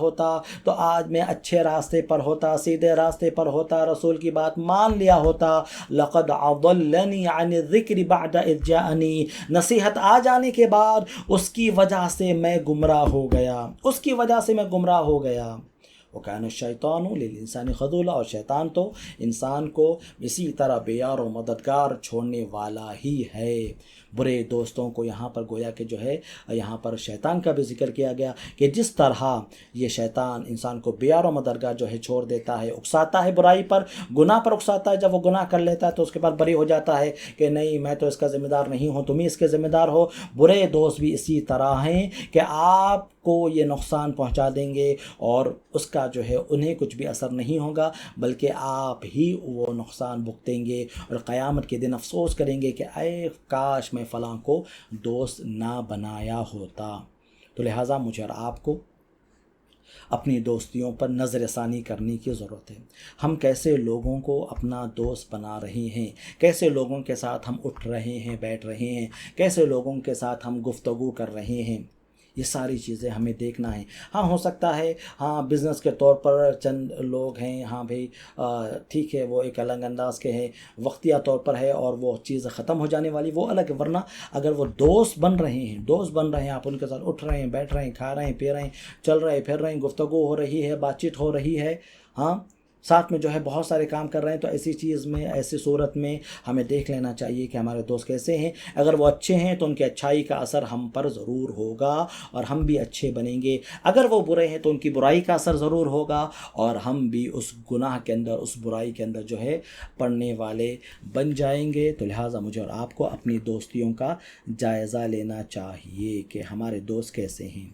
ہوتا، تو آج میں اچھے راستے پر ہوتا، سیدھے راستے پر ہوتا، رسول کی بات مان لیا ہوتا۔ لقد اضلنی عن الذکر بعد اذ جاءنی، نصیحت آ جانے کے بعد اس کی وجہ سے میں گمراہ ہو گیا، وَكَانَ الشَّيْطَانُ لِلْإِنسَانِ خَذُولًا، اور شیطان تو انسان کو اسی طرح بے یار و مددگار چھوڑنے والا ہی ہے۔ برے دوستوں کو یہاں پر گویا کہ جو ہے یہاں پر شیطان کا بھی ذکر کیا گیا کہ جس طرح یہ شیطان انسان کو بے یار و مددگار جو ہے چھوڑ دیتا ہے، اکساتا ہے برائی پر، گناہ پر اکساتا ہے، جب وہ گناہ کر لیتا ہے تو اس کے بعد بری ہو جاتا ہے کہ نہیں میں تو اس کا ذمہ دار نہیں ہوں، تم ہی اس کے ذمہ دار ہو۔ برے دوست بھی اسی طرح ہیں کہ آپ کو یہ نقصان پہنچا دیں گے اور اس کا جو ہے انہیں کچھ بھی اثر نہیں ہوگا، بلکہ آپ ہی وہ نقصان بھگتیں گے اور قیامت کے دن افسوس کریں گے کہ اے کاش میں فلاں کو دوست نہ بنایا ہوتا۔ تو لہٰذا مجھے اور آپ کو اپنی دوستیوں پر نظر ثانی کرنے کی ضرورت ہے۔ ہم کیسے لوگوں کو اپنا دوست بنا رہے ہیں، کیسے لوگوں کے ساتھ ہم اٹھ رہے ہیں، بیٹھ رہے ہیں، کیسے لوگوں کے ساتھ ہم گفتگو کر رہے ہیں، یہ ساری چیزیں ہمیں دیکھنا ہے۔ ہو سکتا ہے بزنس کے طور پر چند لوگ ہیں، بھئی ٹھیک ہے وہ ایک الگ انداز کے ہیں، وقتیہ طور پر ہے اور وہ چیز ختم ہو جانے والی، وہ الگ ہے، ورنہ اگر وہ دوست بن رہے ہیں، آپ ان کے ساتھ اٹھ رہے ہیں، بیٹھ رہے ہیں، کھا رہے ہیں، پی رہے ہیں، چل رہے پھر رہے ہیں، گفتگو ہو رہی ہے، بات چیت ہو رہی ہے، ساتھ میں جو ہے بہت سارے کام کر رہے ہیں، تو ایسی چیز میں، ایسی صورت میں ہمیں دیکھ لینا چاہیے کہ ہمارے دوست کیسے ہیں۔ اگر وہ اچھے ہیں تو ان کی اچھائی کا اثر ہم پر ضرور ہوگا اور ہم بھی اچھے بنیں گے، اگر وہ برے ہیں تو ان کی برائی کا اثر ضرور ہوگا اور ہم بھی اس گناہ کے اندر، اس برائی کے اندر جو ہے پڑنے والے بن جائیں گے۔ تو لہٰذا مجھے اور آپ کو اپنی دوستیوں کا جائزہ لینا چاہیے کہ ہمارے دوست کیسے ہیں۔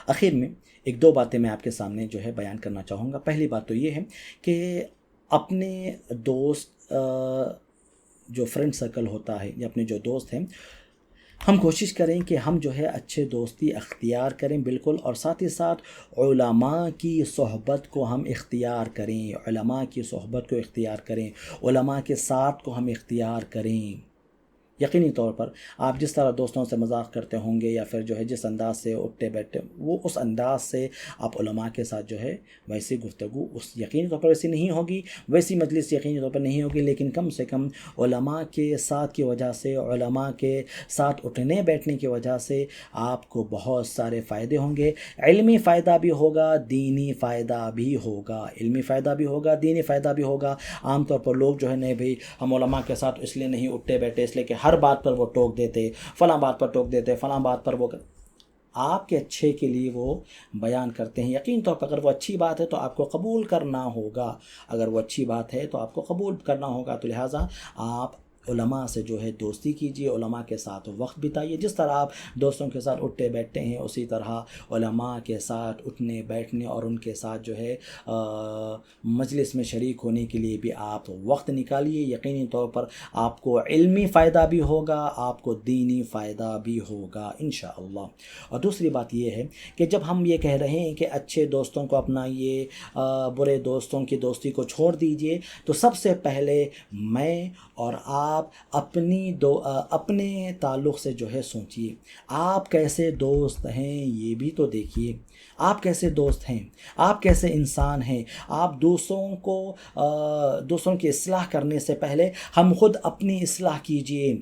آخر میں ایک دو باتیں میں آپ کے سامنے جو ہے بیان کرنا چاہوں گا۔ پہلی بات تو یہ ہے کہ اپنے دوست جو فرینڈ سرکل ہوتا ہے یا اپنے جو دوست ہیں، ہم کوشش کریں کہ ہم جو ہے اچھے دوستی اختیار کریں بالکل، اور ساتھ ہی ساتھ علماء کی صحبت کو ہم اختیار کریں، علماء کے ساتھ کو ہم اختیار کریں۔ یقینی طور پر آپ جس طرح دوستوں سے مذاق کرتے ہوں گے یا پھر جو ہے جس انداز سے اٹھتے بیٹھتے، وہ اس انداز سے آپ علماء کے ساتھ جو ہے ویسی گفتگو اس یقینی طور پر ویسی نہیں ہوگی، ویسی مجلس یقینی طور پر نہیں ہوگی، لیکن کم سے کم علماء کے ساتھ کی وجہ سے، علماء کے ساتھ اٹھنے بیٹھنے کی وجہ سے آپ کو بہت سارے فائدے ہوں گے، علمی فائدہ بھی ہوگا، دینی فائدہ بھی ہوگا، دینی فائدہ بھی ہوگا۔ عام طور پر لوگ جو ہے نہیں بھئی ہم علماء کے ساتھ اس لیے نہیں اٹھتے بیٹھتے اس لیے کہ ہر بات پر وہ ٹوک دیتے، فلاں بات پر ٹوک دیتے، فلاں بات پر وہ آپ کے اچھے کے لیے وہ بیان کرتے ہیں۔ یقین طور پر اگر وہ اچھی بات ہے تو آپ کو قبول کرنا ہوگا، تو لہٰذا آپ علماء سے جو ہے دوستی کیجیے، علماء کے ساتھ وقت بتائیے۔ جس طرح آپ دوستوں کے ساتھ اٹھتے بیٹھتے ہیں، اسی طرح علماء کے ساتھ اٹھنے بیٹھنے اور ان کے ساتھ جو ہے مجلس میں شریک ہونے کے لیے بھی آپ وقت نکالیے۔ یقینی طور پر آپ کو علمی فائدہ بھی ہوگا، آپ کو دینی فائدہ بھی ہوگا انشاءاللہ۔ اور دوسری بات یہ ہے کہ جب ہم یہ کہہ رہے ہیں کہ اچھے دوستوں کو اپنائیے، برے دوستوں کی دوستی کو چھوڑ دیجیے، تو سب سے پہلے میں اور آپ اپنے تعلق سے جو ہے سوچیے، آپ کیسے دوست ہیں یہ بھی تو دیکھیے۔ آپ کیسے دوست ہیں، آپ کیسے انسان ہیں۔ آپ دوسروں کی اصلاح کرنے سے پہلے ہم خود اپنی اصلاح کیجیے۔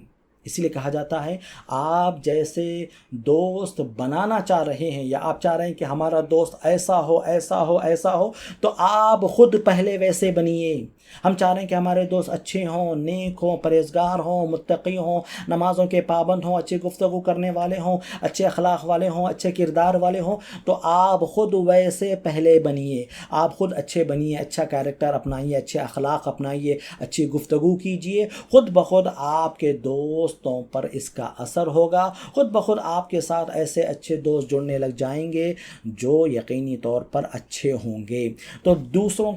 اسی لیے کہا جاتا ہے آپ جیسے دوست بنانا چاہ رہے ہیں، یا آپ چاہ رہے ہیں کہ ہمارا دوست ایسا ہو ایسا ہو ایسا ہو، تو آپ خود پہلے ویسے بنیے۔ ہم چاہ رہے ہیں کہ ہمارے دوست اچھے ہوں، نیک ہوں، پرہیزگار ہوں، متقی ہوں، نمازوں کے پابند ہوں، اچھی گفتگو کرنے والے ہوں، اچھے اخلاق والے ہوں، اچھے کردار والے ہوں، تو آپ خود ویسے پہلے بنیے۔ آپ خود اچھے بنیے، اچھا کیریکٹر اپنائیے، اچھے اخلاق اپنائیے، اچھی گفتگو کیجیے۔ خود بخود آپ کے دوستوں پر اس کا اثر ہوگا، خود بخود آپ کے ساتھ ایسے اچھے دوست جڑنے لگ جائیں گے جو یقینی طور پر اچھے ہوں گے۔ تو دوسروں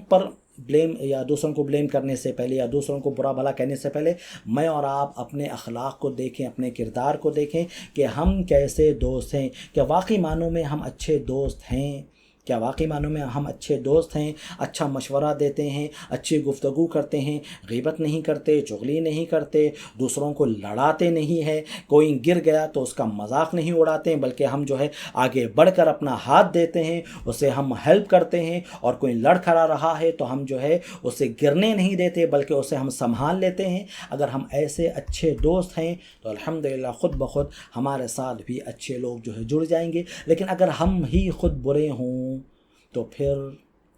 کو بلیم کرنے سے پہلے، یا دوسروں کو برا بھلا کہنے سے پہلے، میں اور آپ اپنے اخلاق کو دیکھیں، اپنے کردار کو دیکھیں کہ ہم کیسے دوست ہیں، کہ واقعی معنوں میں ہم اچھے دوست ہیں، کیا واقعی معنوں میں ہم اچھے دوست ہیں، اچھا مشورہ دیتے ہیں، اچھی گفتگو کرتے ہیں، غیبت نہیں کرتے، چغلی نہیں کرتے، دوسروں کو لڑاتے نہیں ہے، کوئی گر گیا تو اس کا مذاق نہیں اڑاتے ہیں، بلکہ ہم جو ہے آگے بڑھ کر اپنا ہاتھ دیتے ہیں، اسے ہم ہیلپ کرتے ہیں، اور کوئی لڑ کھڑا رہا ہے تو ہم جو ہے اسے گرنے نہیں دیتے بلکہ اسے ہم سنبھال لیتے ہیں۔ اگر ہم ایسے اچھے دوست ہیں تو الحمدللہ خود بخود ہمارے ساتھ بھی اچھے لوگ جو ہے جڑ جائیں گے۔ لیکن اگر ہم ہی خود برے ہوں تو پھر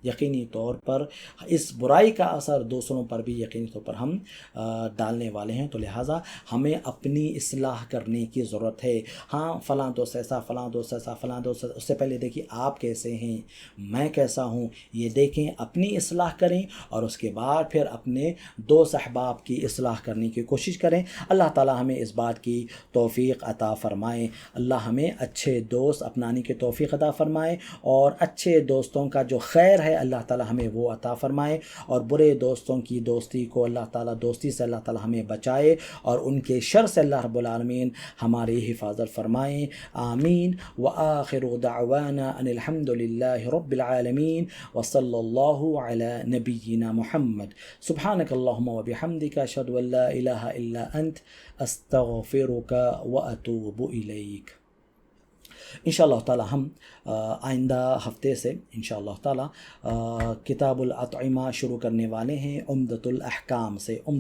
یقینی طور پر اس برائی کا اثر دوسروں پر بھی یقینی طور پر ہم ڈالنے والے ہیں۔ تو لہٰذا ہمیں اپنی اصلاح کرنے کی ضرورت ہے۔ ہاں فلاں دوست ایسا، فلاں دوست ایسا، فلاں دوست ایسا، اس سے پہلے دیکھیے آپ کیسے ہیں، میں کیسا ہوں، یہ دیکھیں، اپنی اصلاح کریں، اور اس کے بعد پھر اپنے دوست احباب کی اصلاح کرنے کی کوشش کریں۔ اللہ تعالی ہمیں اس بات کی توفیق عطا فرمائے۔ اللہ ہمیں اچھے دوست اپنانے کی توفیق عطا فرمائے، اور اچھے دوستوں کا جو خیر ہے اللہ تعالی ہمیں وہ عطا فرمائے، اور برے دوستوں کی دوستی کو دوستی سے اللہ تعالی ہمیں بچائے، اور ان کے شر سے اللہ رب العالمین ہماری حفاظت فرمائے۔ آمین۔ وآخر دعوانا ان الحمد للہ رب العالمین، وصلی اللہ علی نبینا محمد۔ سبحانک اللہم وبحمدک، اشہد ان لا الہ الا انت، استغفرک واتوب الیک۔ انشاءاللہ تعالی ہم آئندہ ہفتے سے انشاءاللہ تعالی کتاب الاطعمہ شروع کرنے والے ہیں، عمدۃ الاحکام سے ہم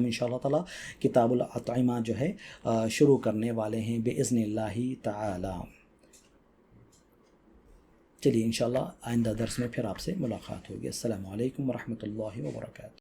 انشاءاللہ تعالی کتاب الاطعمہ جو ہے شروع کرنے والے ہیں باذن اللہ تعالی۔ چلیے انشاءاللہ آئندہ درس میں پھر آپ سے ملاقات ہوگی۔ السلام علیکم ورحمۃ اللہ وبرکاتہ۔